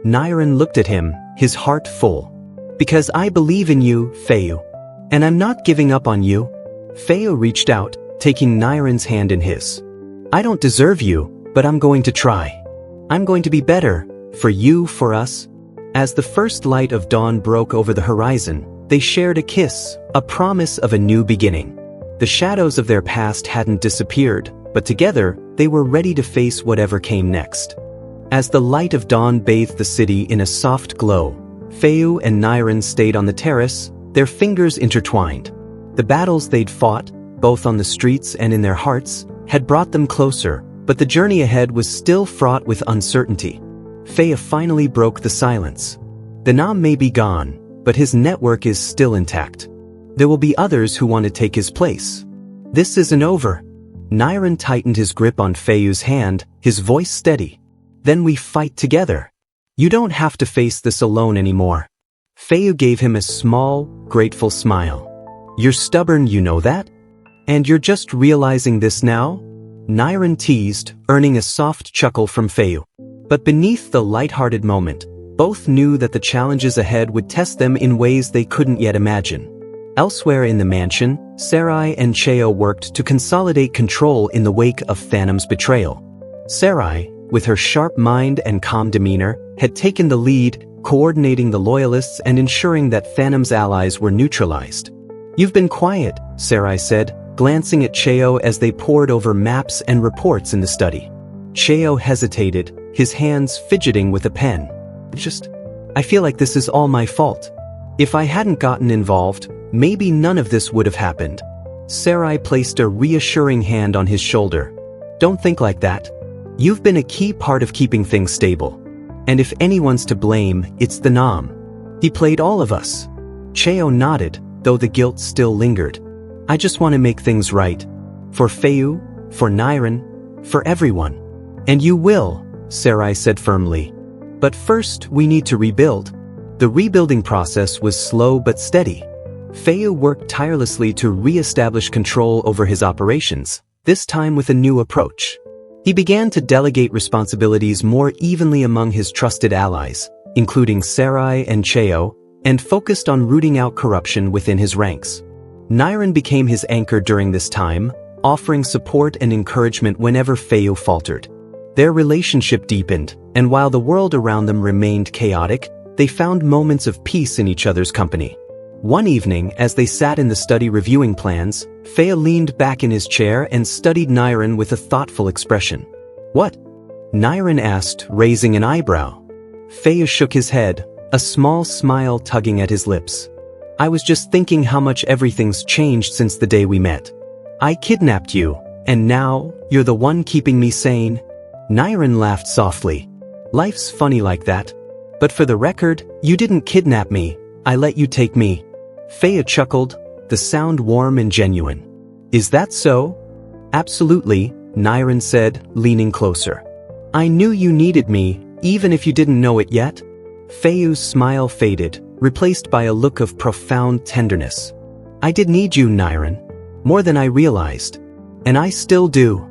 Nyren looked at him, his heart full. Because I believe in you, Feiyu. And I'm not giving up on you. Feiyu reached out, taking Nyren's hand in his. I don't deserve you, but I'm going to try. I'm going to be better, for you, for us. As the first light of dawn broke over the horizon, they shared a kiss, a promise of a new beginning. The shadows of their past hadn't disappeared, but together, they were ready to face whatever came next. As the light of dawn bathed the city in a soft glow, Feiyu and Nyren stayed on the terrace, their fingers intertwined. The battles they'd fought, both on the streets and in their hearts, had brought them closer, but the journey ahead was still fraught with uncertainty. Feiyu finally broke the silence. The Nam may be gone, but his network is still intact. There will be others who want to take his place. This isn't over. Nyren tightened his grip on Feiyu's hand, his voice steady. Then we fight together. You don't have to face this alone anymore. Feiyu gave him a small, grateful smile. You're stubborn, you know that? And you're just realizing this now? Nyren teased, earning a soft chuckle from Feiyu. But beneath the light-hearted moment, both knew that the challenges ahead would test them in ways they couldn't yet imagine. Elsewhere in the mansion, Sarai and Cheo worked to consolidate control in the wake of Phantom's betrayal. Sarai, with her sharp mind and calm demeanor, had taken the lead, coordinating the loyalists and ensuring that Phantom's allies were neutralized. You've been quiet, Sarai said, glancing at Cheo as they pored over maps and reports in the study. Cheo hesitated, his hands fidgeting with a pen. I feel like this is all my fault. If I hadn't gotten involved, maybe none of this would have happened. Sarai placed a reassuring hand on his shoulder. Don't think like that. You've been a key part of keeping things stable. And if anyone's to blame, it's the Nam. He played all of us. Cheo nodded, though the guilt still lingered. I just want to make things right. For Feiyu, for Nyren, for everyone. And you will, Sarai said firmly. But first, we need to rebuild. The rebuilding process was slow but steady. Feiyu worked tirelessly to re-establish control over his operations, this time with a new approach. He began to delegate responsibilities more evenly among his trusted allies, including Sarai and Cheo, and focused on rooting out corruption within his ranks. Nyren became his anchor during this time, offering support and encouragement whenever Feiyu faltered. Their relationship deepened, and while the world around them remained chaotic, they found moments of peace in each other's company. One evening, as they sat in the study reviewing plans, Feiyu leaned back in his chair and studied Nyren with a thoughtful expression. What? Nyren asked, raising an eyebrow. Feiyu shook his head, a small smile tugging at his lips. I was just thinking how much everything's changed since the day we met. I kidnapped you, and now, you're the one keeping me sane. Nyren laughed softly. Life's funny like that. But for the record, you didn't kidnap me, I let you take me. Feiyu chuckled, the sound warm and genuine. Is that so? Absolutely, Nyren said, leaning closer. I knew you needed me, even if you didn't know it yet. Feiyu's smile faded, replaced by a look of profound tenderness. I did need you, Nyren. More than I realized. And I still do.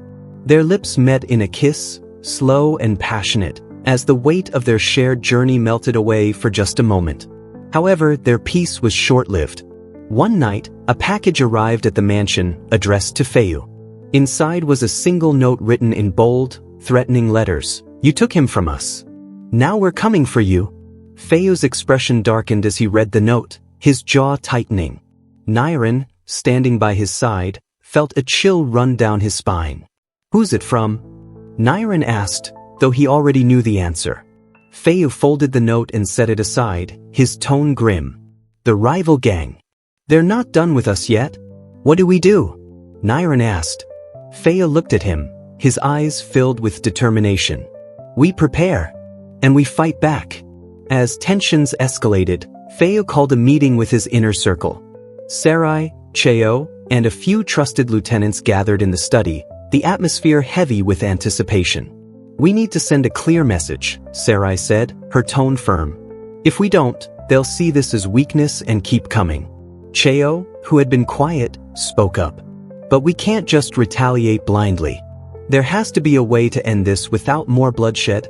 Their lips met in a kiss, slow and passionate, as the weight of their shared journey melted away for just a moment. However, their peace was short-lived. One night, a package arrived at the mansion, addressed to Feiyu. Inside was a single note written in bold, threatening letters. You took him from us. Now we're coming for you. Feiyu's expression darkened as he read the note, his jaw tightening. Nyren, standing by his side, felt a chill run down his spine. Who's it from? Nyren asked, though he already knew the answer. Feiyu folded the note and set it aside, his tone grim. The rival gang. They're not done with us yet. What do we do? Nyren asked. Feiyu looked at him, his eyes filled with determination. We prepare. And we fight back. As tensions escalated, Feiyu called a meeting with his inner circle. Sarai, Cheo, and a few trusted lieutenants gathered in the study, the atmosphere heavy with anticipation. We need to send a clear message, Sarai said, her tone firm. If we don't, they'll see this as weakness and keep coming. Cheo, who had been quiet, spoke up. But we can't just retaliate blindly. There has to be a way to end this without more bloodshed.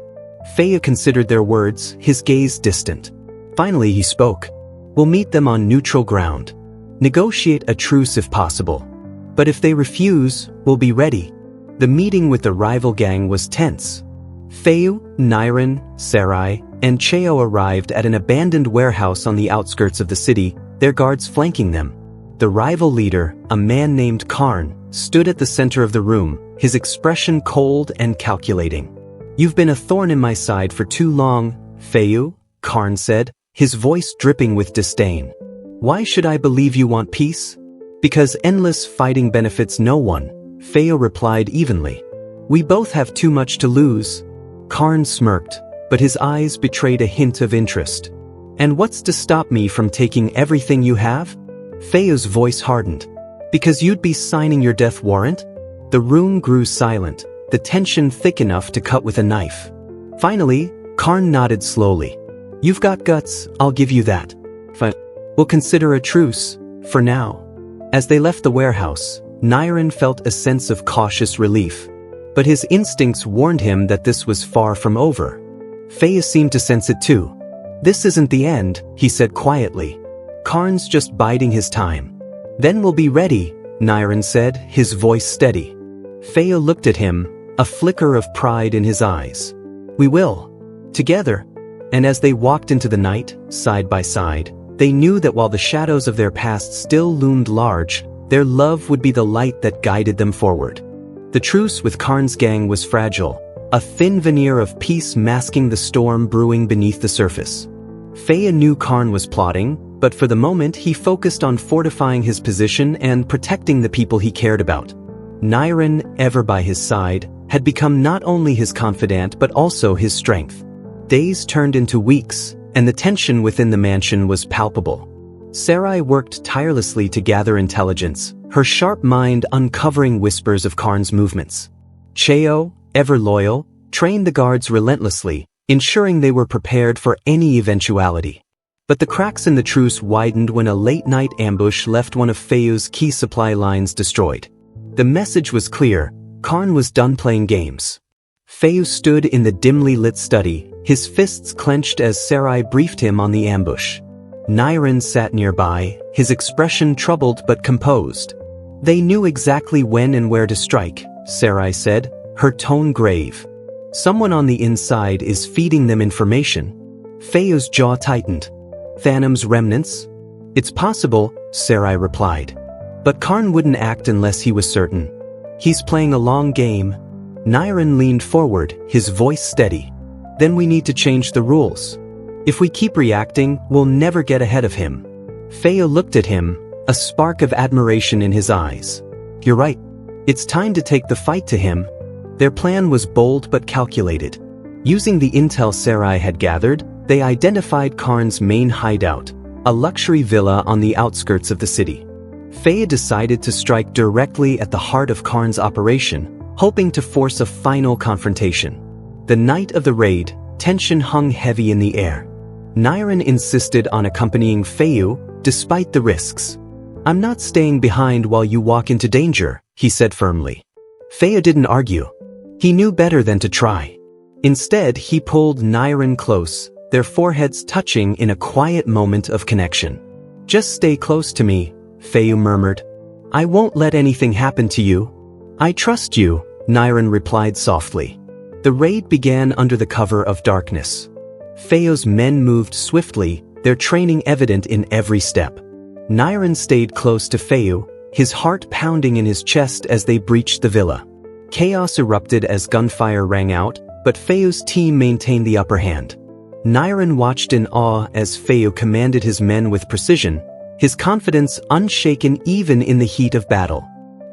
Feyre considered their words, his gaze distant. Finally he spoke. We'll meet them on neutral ground. Negotiate a truce if possible. But if they refuse, we'll be ready. The meeting with the rival gang was tense. Feyre, Nyren, Sarai, and Cheo arrived at an abandoned warehouse on the outskirts of the city, their guards flanking them. The rival leader, a man named Karn, stood at the center of the room, his expression cold and calculating. You've been a thorn in my side for too long, Feyre, Karn said, his voice dripping with disdain. Why should I believe you want peace? Because endless fighting benefits no one, Feyre replied evenly. We both have too much to lose. Karn smirked, but his eyes betrayed a hint of interest. And what's to stop me from taking everything you have? Feyre's voice hardened. Because you'd be signing your death warrant? The room grew silent, the tension thick enough to cut with a knife. Finally, Karn nodded slowly. You've got guts, I'll give you that. Fine. We'll consider a truce, for now. As they left the warehouse, Nyren felt a sense of cautious relief. But his instincts warned him that this was far from over. Feyre seemed to sense it too. This isn't the end, he said quietly. Karn's just biding his time. Then we'll be ready, Nyren said, his voice steady. Feyre looked at him, a flicker of pride in his eyes. We will. Together. And as they walked into the night, side by side, they knew that while the shadows of their past still loomed large, their love would be the light that guided them forward. The truce with Karn's gang was fragile, a thin veneer of peace masking the storm brewing beneath the surface. Feyre knew Karn was plotting, but for the moment he focused on fortifying his position and protecting the people he cared about. Nyren, ever by his side, had become not only his confidant but also his strength. Days turned into weeks, and the tension within the mansion was palpable. Sarai worked tirelessly to gather intelligence, her sharp mind uncovering whispers of Karn's movements. Cheo, ever loyal, trained the guards relentlessly, ensuring they were prepared for any eventuality. But the cracks in the truce widened when a late-night ambush left one of Feyre's key supply lines destroyed. The message was clear: Karn was done playing games. Feyre stood in the dimly lit study, his fists clenched as Sarai briefed him on the ambush. Nyren sat nearby, his expression troubled but composed. They knew exactly when and where to strike, Sarai said, her tone grave. Someone on the inside is feeding them information. Feyre's jaw tightened. Thanom's remnants? It's possible, Sarai replied. But Karn wouldn't act unless he was certain. He's playing a long game. Nyren leaned forward, his voice steady. Then we need to change the rules. If we keep reacting, we'll never get ahead of him. Feyre looked at him, a spark of admiration in his eyes. You're right. It's time to take the fight to him. Their plan was bold but calculated. Using the intel Sarai had gathered, they identified Karn's main hideout, a luxury villa on the outskirts of the city. Feyre decided to strike directly at the heart of Karn's operation, hoping to force a final confrontation. The night of the raid, tension hung heavy in the air. Nyren insisted on accompanying Feyre, despite the risks. I'm not staying behind while you walk into danger, he said firmly. Feyre didn't argue. He knew better than to try. Instead, he pulled Nyren close, their foreheads touching in a quiet moment of connection. Just stay close to me, Feyre murmured. I won't let anything happen to you. I trust you, Nyren replied softly. The raid began under the cover of darkness. Feyre's men moved swiftly, their training evident in every step. Nyren stayed close to Feyre, his heart pounding in his chest as they breached the villa. Chaos erupted as gunfire rang out, but Feyre's team maintained the upper hand. Nyren watched in awe as Feyre commanded his men with precision, his confidence unshaken even in the heat of battle.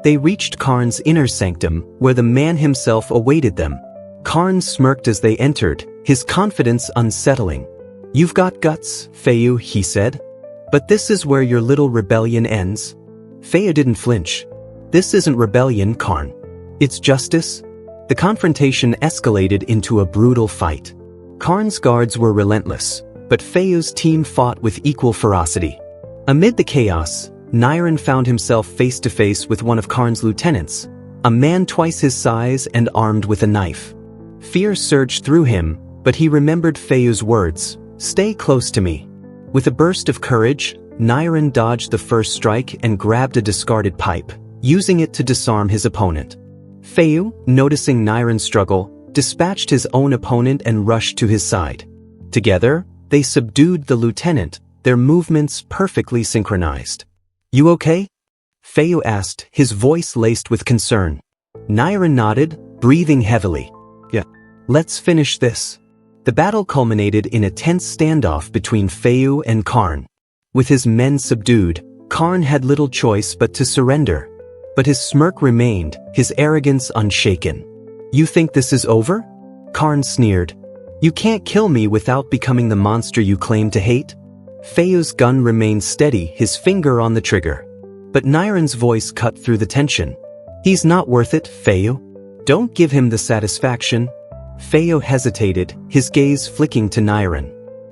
They reached Karn's inner sanctum, where the man himself awaited them. Karn smirked as they entered, his confidence unsettling. You've got guts, Feyre, he said. But this is where your little rebellion ends. Feyre didn't flinch. This isn't rebellion, Karn. It's justice. The confrontation escalated into a brutal fight. Karn's guards were relentless, but Feyre's team fought with equal ferocity. Amid the chaos, Nyren found himself face to face with one of Karn's lieutenants, a man twice his size and armed with a knife. Fear surged through him, but he remembered Feiyu's words, "Stay close to me." With a burst of courage, Niren dodged the first strike and grabbed a discarded pipe, using it to disarm his opponent. Feiyu, noticing Niren's struggle, dispatched his own opponent and rushed to his side. Together, they subdued the lieutenant, their movements perfectly synchronized. "You okay?" Feiyu asked, his voice laced with concern. Niren nodded, breathing heavily. "Yeah. Let's finish this." The battle culminated in a tense standoff between Feiyu and Karn. With his men subdued, Karn had little choice but to surrender. But his smirk remained, his arrogance unshaken. "You think this is over?" Karn sneered. "You can't kill me without becoming the monster you claim to hate." Feiyu's gun remained steady, his finger on the trigger. But Niren's voice cut through the tension. "He's not worth it, Feiyu. Don't give him the satisfaction." Feiyu hesitated, his gaze flicking to Niren.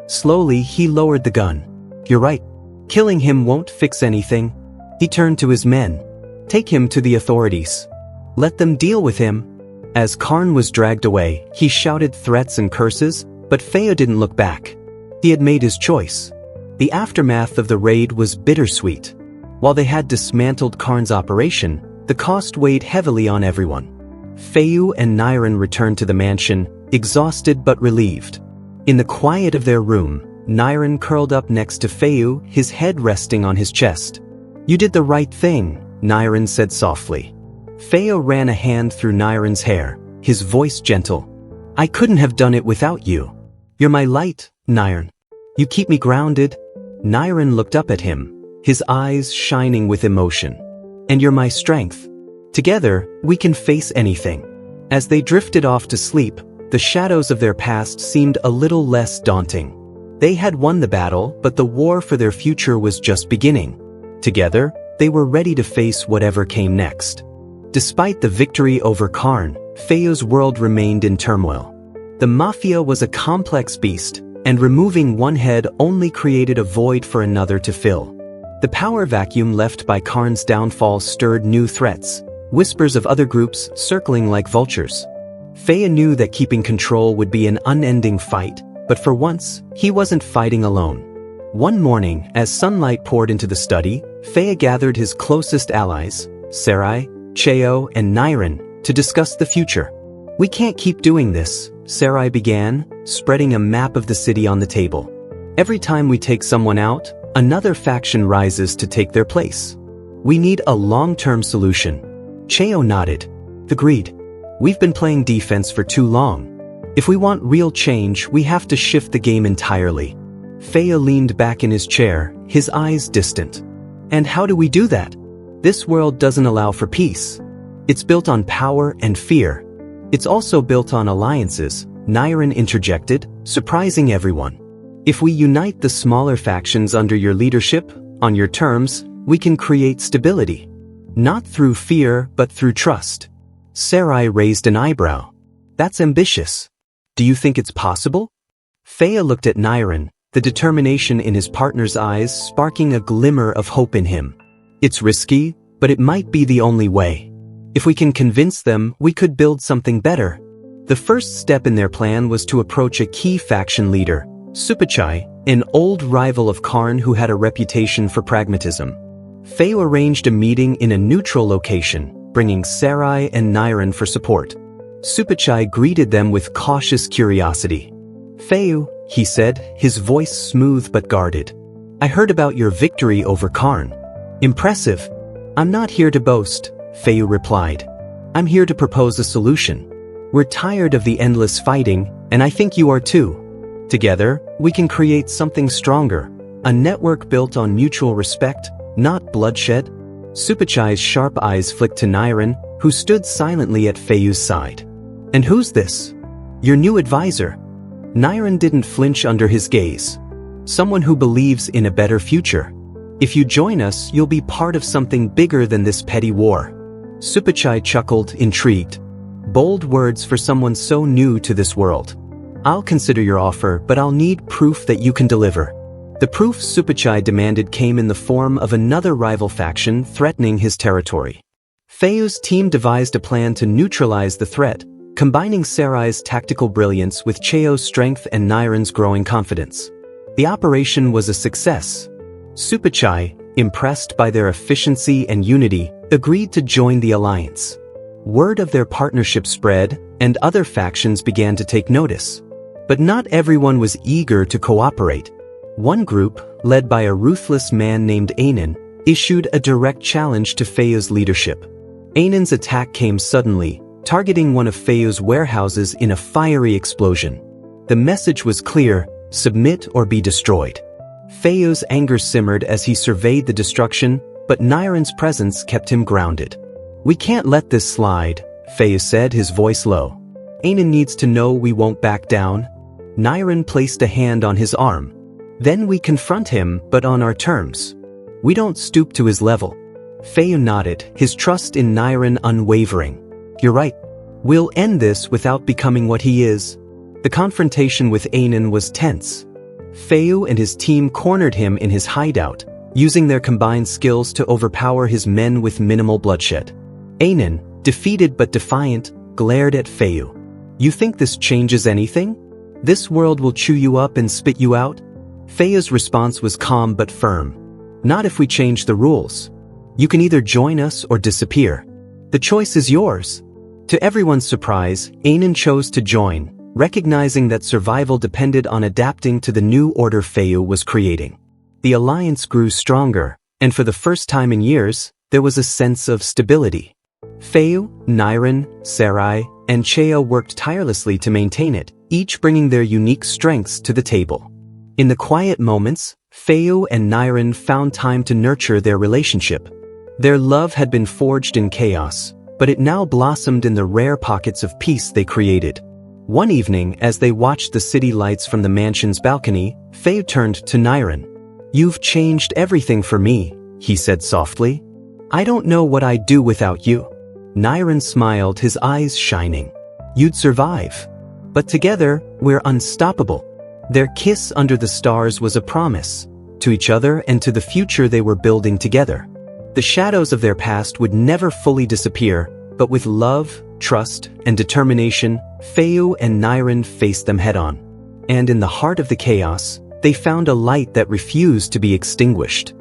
Slowly, he lowered the gun. "You're right. Killing him won't fix anything." He turned to his men. "Take him to the authorities. Let them deal with him." As Karn was dragged away, he shouted threats and curses, but Feiyu didn't look back. He had made his choice. The aftermath of the raid was bittersweet. While they had dismantled Karn's operation, the cost weighed heavily on everyone. Feiyu and Niren returned to the mansion, exhausted but relieved. In the quiet of their room, Niren curled up next to Feiyu, his head resting on his chest. "You did the right thing," Niren said softly. Feiyu ran a hand through Niren's hair, his voice gentle. "I couldn't have done it without you. You're my light, Niren. You keep me grounded." Niren looked up at him, his eyes shining with emotion. "And you're my strength. Together, we can face anything." As they drifted off to sleep, the shadows of their past seemed a little less daunting. They had won the battle, but the war for their future was just beginning. Together, they were ready to face whatever came next. Despite the victory over Karn, Feiyu's world remained in turmoil. The Mafia was a complex beast, and removing one head only created a void for another to fill. The power vacuum left by Karn's downfall stirred new threats, whispers of other groups circling like vultures. Feiyu knew that keeping control would be an unending fight, but for once, he wasn't fighting alone. One morning, as sunlight poured into the study, Feiyu gathered his closest allies, Sarai, Cheo, and Niren, to discuss the future. "We can't keep doing this," Sarai began, spreading a map of the city on the table. "Every time we take someone out, another faction rises to take their place. We need a long-term solution." Cheo nodded. "Agreed. We've been playing defense for too long. If we want real change, we have to shift the game entirely." Feiyu leaned back in his chair, his eyes distant. "And how do we do that? This world doesn't allow for peace. It's built on power and fear. It's also built on alliances," Niren interjected, surprising everyone. "If we unite the smaller factions under your leadership, on your terms, we can create stability. Not through fear, but through trust." Sarai raised an eyebrow. "That's ambitious. Do you think it's possible?" Feiyu looked at Niren, the determination in his partner's eyes sparking a glimmer of hope in him. "It's risky, but it might be the only way. If we can convince them, we could build something better." The first step in their plan was to approach a key faction leader, Supachai, an old rival of Karn who had a reputation for pragmatism. Feiyu arranged a meeting in a neutral location, bringing Sarai and Niren for support. Supachai greeted them with cautious curiosity. "Feiyu," he said, his voice smooth but guarded. "I heard about your victory over Karn. Impressive." "I'm not here to boast," Feiyu replied. "I'm here to propose a solution. We're tired of the endless fighting, and I think you are too. Together, we can create something stronger, a network built on mutual respect, not bloodshed." Supachai's sharp eyes flicked to Niren, who stood silently at Feiyu's side. "And who's this?" "Your new advisor." Niren didn't flinch under his gaze. "Someone who believes in a better future. If you join us, you'll be part of something bigger than this petty war." Supachai chuckled, intrigued. Bold words for someone so new to this world. "I'll consider your offer, but I'll need proof that you can deliver." The proof Supachai demanded came in the form of another rival faction threatening his territory. Feiyu's team devised a plan to neutralize the threat, combining Sarai's tactical brilliance with Cheo's strength and Niren's growing confidence. The operation was a success. Supachai, impressed by their efficiency and unity, agreed to join the alliance. Word of their partnership spread, and other factions began to take notice. But not everyone was eager to cooperate. One group, led by a ruthless man named Anan, issued a direct challenge to Feiyu's leadership. Anan's attack came suddenly, targeting one of Feiyu's warehouses in a fiery explosion. The message was clear: submit or be destroyed. Feiyu's anger simmered as he surveyed the destruction, but Niren's presence kept him grounded. "We can't let this slide," Feiyu said, his voice low. "Anan needs to know we won't back down." Niren placed a hand on his arm. "Then we confront him, but on our terms. We don't stoop to his level." Feiyu nodded, his trust in Niren unwavering. "You're right. We'll end this without becoming what he is." The confrontation with Anan was tense. Feiyu and his team cornered him in his hideout, using their combined skills to overpower his men with minimal bloodshed. Anan, defeated but defiant, glared at Feiyu. "You think this changes anything? This world will chew you up and spit you out?" Feiyu's response was calm but firm. "Not if we change the rules. You can either join us or disappear. The choice is yours." To everyone's surprise, Anan chose to join, recognizing that survival depended on adapting to the new order Feiyu was creating. The alliance grew stronger, and for the first time in years, there was a sense of stability. Feiyu, Niren, Sarai, and Cheo worked tirelessly to maintain it, each bringing their unique strengths to the table. In the quiet moments, Feiyu and Niren found time to nurture their relationship. Their love had been forged in chaos, but it now blossomed in the rare pockets of peace they created. One evening, as they watched the city lights from the mansion's balcony, Feiyu turned to Niren. "You've changed everything for me," he said softly. "I don't know what I'd do without you." Niren smiled, his eyes shining. "You'd survive. But together, we're unstoppable." Their kiss under the stars was a promise, to each other and to the future they were building together. The shadows of their past would never fully disappear, but with love, trust, and determination, Feiyu and Niren faced them head-on. And in the heart of the chaos, they found a light that refused to be extinguished.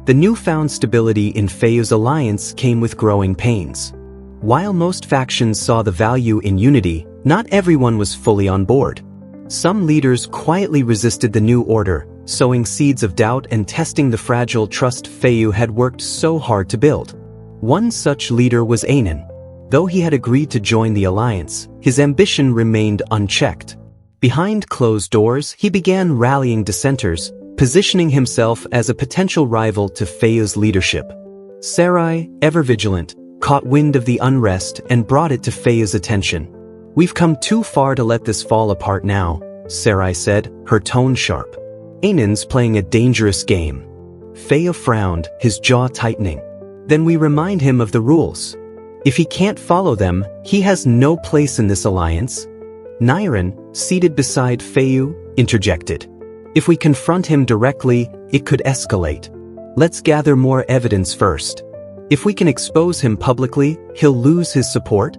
The newfound stability in Feiyu's alliance came with growing pains. While most factions saw the value in unity, not everyone was fully on board. Some leaders quietly resisted the new order, sowing seeds of doubt and testing the fragile trust Feiyu had worked so hard to build. One such leader was Anan. Though he had agreed to join the alliance, his ambition remained unchecked. Behind closed doors, he began rallying dissenters, positioning himself as a potential rival to Feiyu's leadership. Sarai, ever vigilant, caught wind of the unrest and brought it to Feiyu's attention. "We've come too far to let this fall apart now," Sarai said, her tone sharp. "Anan's playing a dangerous game." Feiyu frowned, his jaw tightening. "Then we remind him of the rules. If he can't follow them, he has no place in this alliance." Niren, seated beside Feiyu, interjected. "If we confront him directly, it could escalate. Let's gather more evidence first. If we can expose him publicly, he'll lose his support."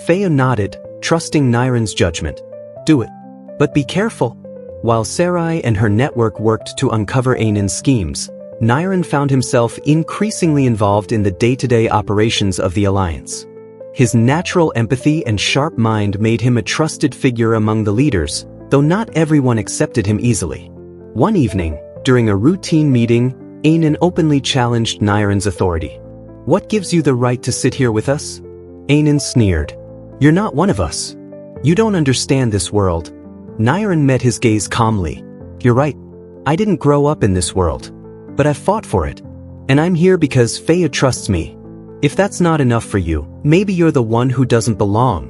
Feiyu nodded, trusting Niren's judgment. "Do it. But be careful." While Sarai and her network worked to uncover Anan's schemes, Niren found himself increasingly involved in the day-to-day operations of the alliance. His natural empathy and sharp mind made him a trusted figure among the leaders, though not everyone accepted him easily. One evening, during a routine meeting, Anan openly challenged Niren's authority. "What gives you the right to sit here with us?" Anan sneered. "You're not one of us. You don't understand this world." Niren met his gaze calmly. "You're right. I didn't grow up in this world. But I've fought for it. And I'm here because Feiyu trusts me. If that's not enough for you, maybe you're the one who doesn't belong."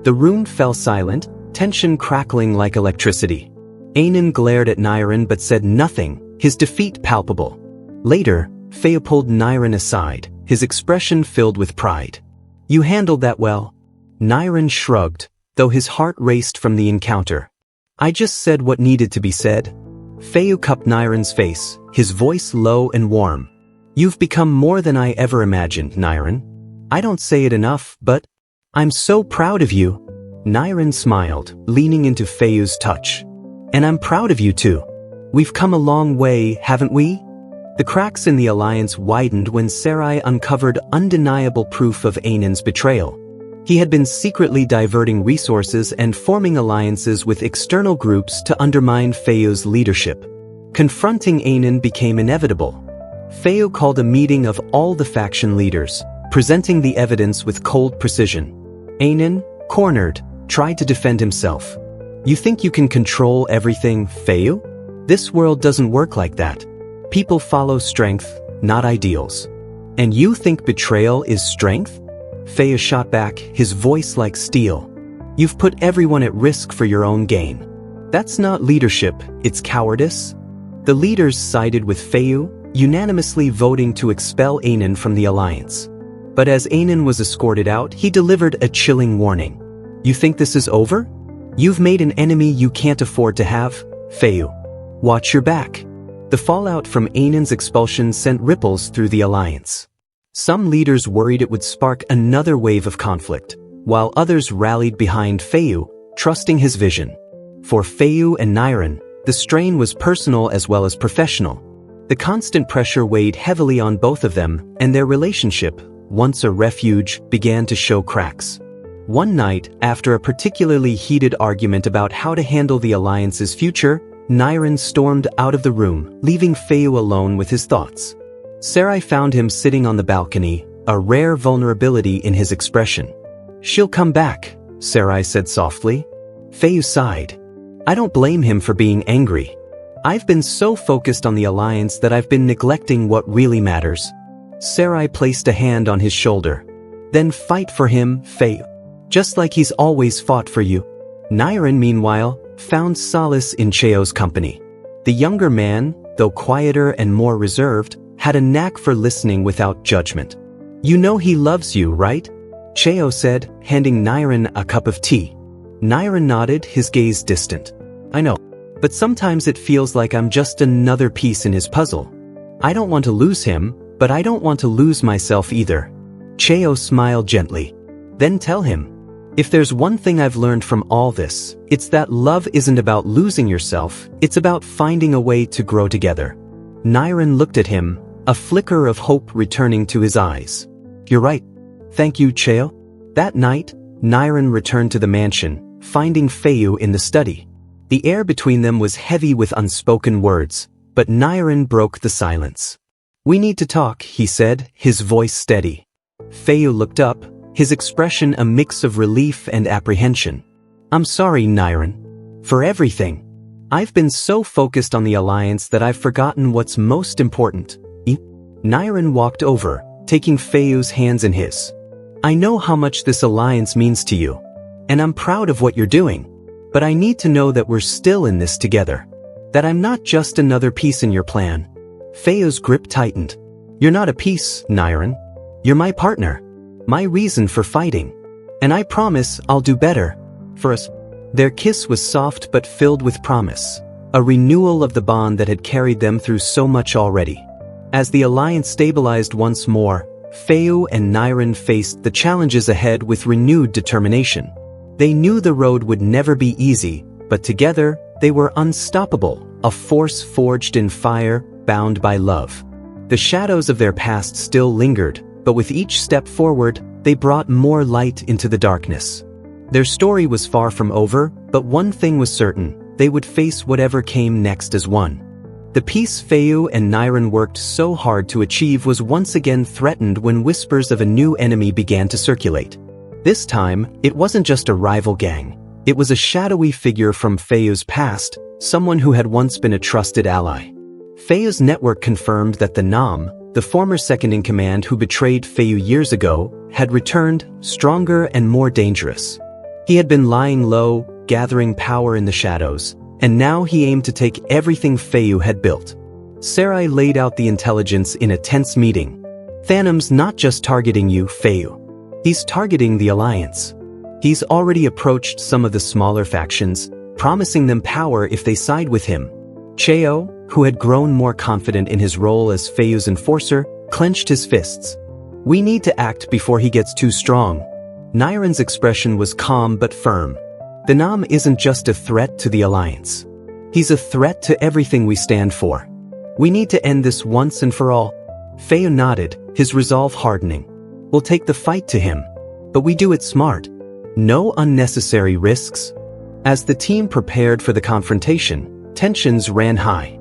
The room fell silent, tension crackling like electricity. Anan glared at Niren but said nothing, his defeat palpable. Later, Feiyu pulled Niren aside, his expression filled with pride. "You handled that well." Niren shrugged, though his heart raced from the encounter. "I just said what needed to be said." Feiyu cupped Niren's face, his voice low and warm. "You've become more than I ever imagined, Niren. I don't say it enough, but I'm so proud of you. Niren smiled, leaning into Feiyu's touch. And I'm proud of you too. We've come a long way, haven't we? The cracks in the alliance widened when Sarai uncovered undeniable proof of Ainan's betrayal. He had been secretly diverting resources and forming alliances with external groups to undermine Feiyu's leadership. Confronting Ainan became inevitable. Feiyu called a meeting of all the faction leaders, presenting the evidence with cold precision. Ainan, cornered, tried to defend himself. You think you can control everything, Feiyu? This world doesn't work like that. People follow strength, not ideals. And you think betrayal is strength? Feiyu shot back, his voice like steel. You've put everyone at risk for your own gain. That's not leadership, it's cowardice. The leaders sided with Feiyu, unanimously voting to expel Ainan from the alliance. But as Ainan was escorted out, he delivered a chilling warning. You think this is over? You've made an enemy you can't afford to have, Feiyu. Watch your back. The fallout from Ainan's expulsion sent ripples through the alliance. Some leaders worried it would spark another wave of conflict, while others rallied behind Feiyu, trusting his vision. For Feiyu and Niren, the strain was personal as well as professional. The constant pressure weighed heavily on both of them, and their relationship, once a refuge, began to show cracks. One night, after a particularly heated argument about how to handle the alliance's future, Niren stormed out of the room, leaving Feiyu alone with his thoughts. Sarai found him sitting on the balcony, a rare vulnerability in his expression. She'll come back, Sarai said softly. Feiyu sighed. I don't blame him for being angry. I've been so focused on the alliance that I've been neglecting what really matters. Sarai placed a hand on his shoulder. Then fight for him, Feiyu. Just like he's always fought for you. Niren, meanwhile, found solace in Cheo's company. The younger man, though quieter and more reserved, had a knack for listening without judgment. You know he loves you, right? Cheo said, handing Niren a cup of tea. Niren nodded, his gaze distant. I know, but sometimes it feels like I'm just another piece in his puzzle. I don't want to lose him, but I don't want to lose myself either. Cheo smiled gently. Then tell him. If there's one thing I've learned from all this, it's that love isn't about losing yourself, it's about finding a way to grow together. Niren looked at him, a flicker of hope returning to his eyes. You're right. Thank you, Cheo. That night, Niren returned to the mansion, finding Feiyu in the study. The air between them was heavy with unspoken words, but Niren broke the silence. We need to talk, he said, his voice steady. Feiyu looked up, his expression a mix of relief and apprehension. I'm sorry, Niren. For everything. I've been so focused on the alliance that I've forgotten what's most important. Niren walked over, taking Feiyu's hands in his. I know how much this alliance means to you. And I'm proud of what you're doing. But I need to know that we're still in this together. That I'm not just another piece in your plan. Feiyu's grip tightened. You're not a piece, Niren. You're my partner. My reason for fighting. And I promise I'll do better. For us. Their kiss was soft but filled with promise. A renewal of the bond that had carried them through so much already. As the alliance stabilized once more, Feiyu and Niren faced the challenges ahead with renewed determination. They knew the road would never be easy, but together, they were unstoppable, a force forged in fire, bound by love. The shadows of their past still lingered, but with each step forward, they brought more light into the darkness. Their story was far from over, but one thing was certain, they would face whatever came next as one. The peace Feiyu and Niren worked so hard to achieve was once again threatened when whispers of a new enemy began to circulate. This time, it wasn't just a rival gang. It was a shadowy figure from Feiyu's past, someone who had once been a trusted ally. Feiyu's network confirmed that the Nam, the former second-in-command who betrayed Feiyu years ago, had returned, stronger and more dangerous. He had been lying low, gathering power in the shadows, and now he aimed to take everything Feiyu had built. Sarai laid out the intelligence in a tense meeting. Thanom's not just targeting you, Feiyu. He's targeting the Alliance. He's already approached some of the smaller factions, promising them power if they side with him. Cheo, who had grown more confident in his role as Feiyu's enforcer, clenched his fists. We need to act before he gets too strong. Niren's expression was calm but firm. The Nam isn't just a threat to the Alliance. He's a threat to everything we stand for. We need to end this once and for all. Feo nodded, his resolve hardening. We'll take the fight to him. But we do it smart. No unnecessary risks. As the team prepared for the confrontation, tensions ran high.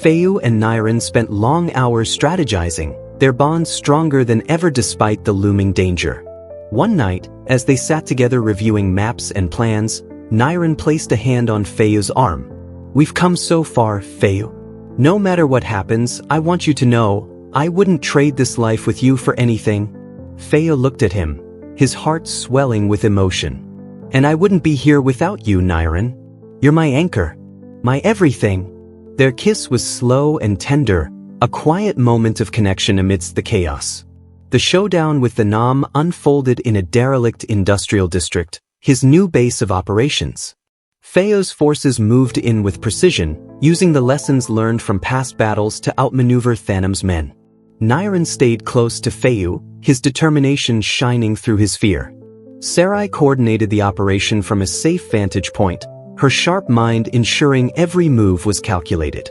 Feo and Niren spent long hours strategizing, their bond stronger than ever despite the looming danger. One night, as they sat together reviewing maps and plans, Niren placed a hand on Feo's arm. We've come so far, Feo. No matter what happens, I want you to know, I wouldn't trade this life with you for anything. Feo looked at him, his heart swelling with emotion. And I wouldn't be here without you, Niren. You're my anchor. My everything. Their kiss was slow and tender, a quiet moment of connection amidst the chaos. The showdown with the Nam unfolded in a derelict industrial district, his new base of operations. Feo's forces moved in with precision, using the lessons learned from past battles to outmaneuver Thanom's men. Niren stayed close to Feo, his determination shining through his fear. Sarai coordinated the operation from a safe vantage point, her sharp mind ensuring every move was calculated.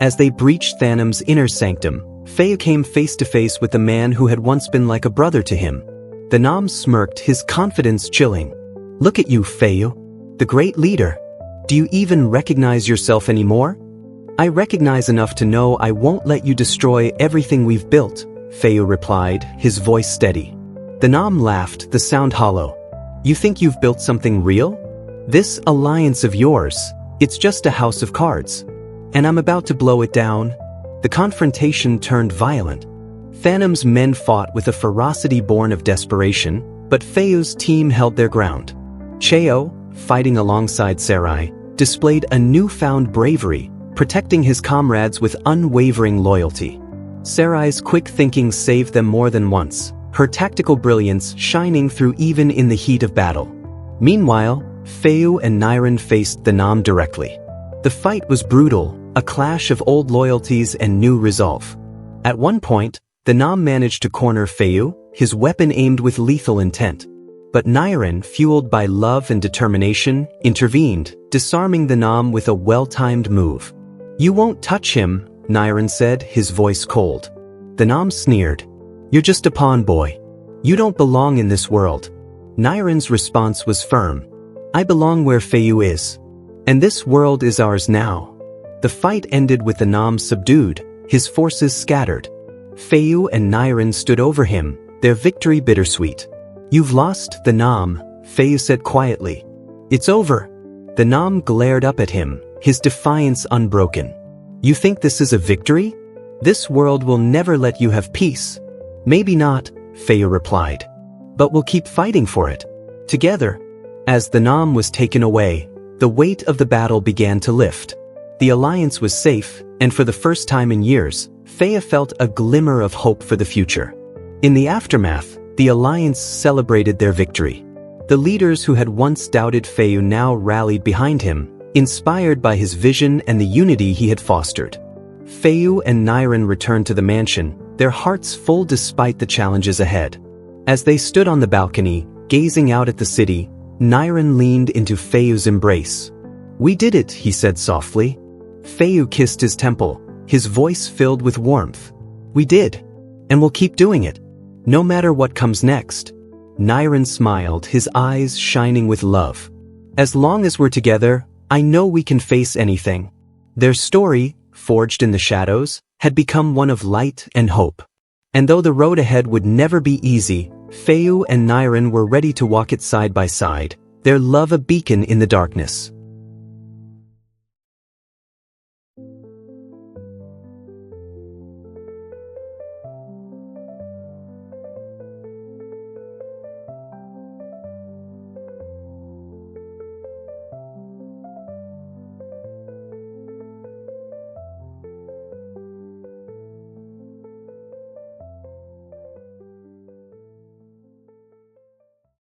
As they breached Thanom's inner sanctum, Feo came face to face with the man who had once been like a brother to him. The Nam smirked, his confidence chilling. Look at you, Feo. The great leader. Do you even recognize yourself anymore? I recognize enough to know I won't let you destroy everything we've built, Feo replied, his voice steady. The Nam laughed, the sound hollow. You think you've built something real? This alliance of yours, it's just a house of cards. And I'm about to blow it down. The confrontation turned violent. Thanom's men fought with a ferocity born of desperation, but Feo's team held their ground. Cheo, fighting alongside Sarai, displayed a newfound bravery, protecting his comrades with unwavering loyalty. Sarai's quick thinking saved them more than once, her tactical brilliance shining through even in the heat of battle. Meanwhile, Feo and Niren faced the Nam directly. The fight was brutal, a clash of old loyalties and new resolve. At one point, the Nam managed to corner Feo, his weapon aimed with lethal intent. But Niren, fueled by love and determination, intervened, disarming the Nam with a well-timed move. You won't touch him, Niren said, his voice cold. The Nam sneered. You're just a pawn boy. You don't belong in this world. Niren's response was firm. I belong where Feo is. And this world is ours now. The fight ended with the Nam subdued, his forces scattered. Feo and Niren stood over him, their victory bittersweet. You've lost, the Nam, Feo said quietly. It's over. The Nam glared up at him, his defiance unbroken. You think this is a victory? This world will never let you have peace. Maybe not, Feo replied. But we'll keep fighting for it. Together. As the Nam was taken away, the weight of the battle began to lift. The alliance was safe, and for the first time in years, Feo felt a glimmer of hope for the future. In the aftermath, the alliance celebrated their victory. The leaders who had once doubted Feo now rallied behind him, inspired by his vision and the unity he had fostered. Feo and Niren returned to the mansion, their hearts full despite the challenges ahead. As they stood on the balcony, gazing out at the city, Niren leaned into Feo's embrace. We did it, he said softly. Feo kissed his temple, his voice filled with warmth. We did. And we'll keep doing it. No matter what comes next. Niren smiled, his eyes shining with love. As long as we're together, I know we can face anything. Their story, forged in the shadows, had become one of light and hope. And though the road ahead would never be easy, Feo and Niren were ready to walk it side by side, their love a beacon in the darkness.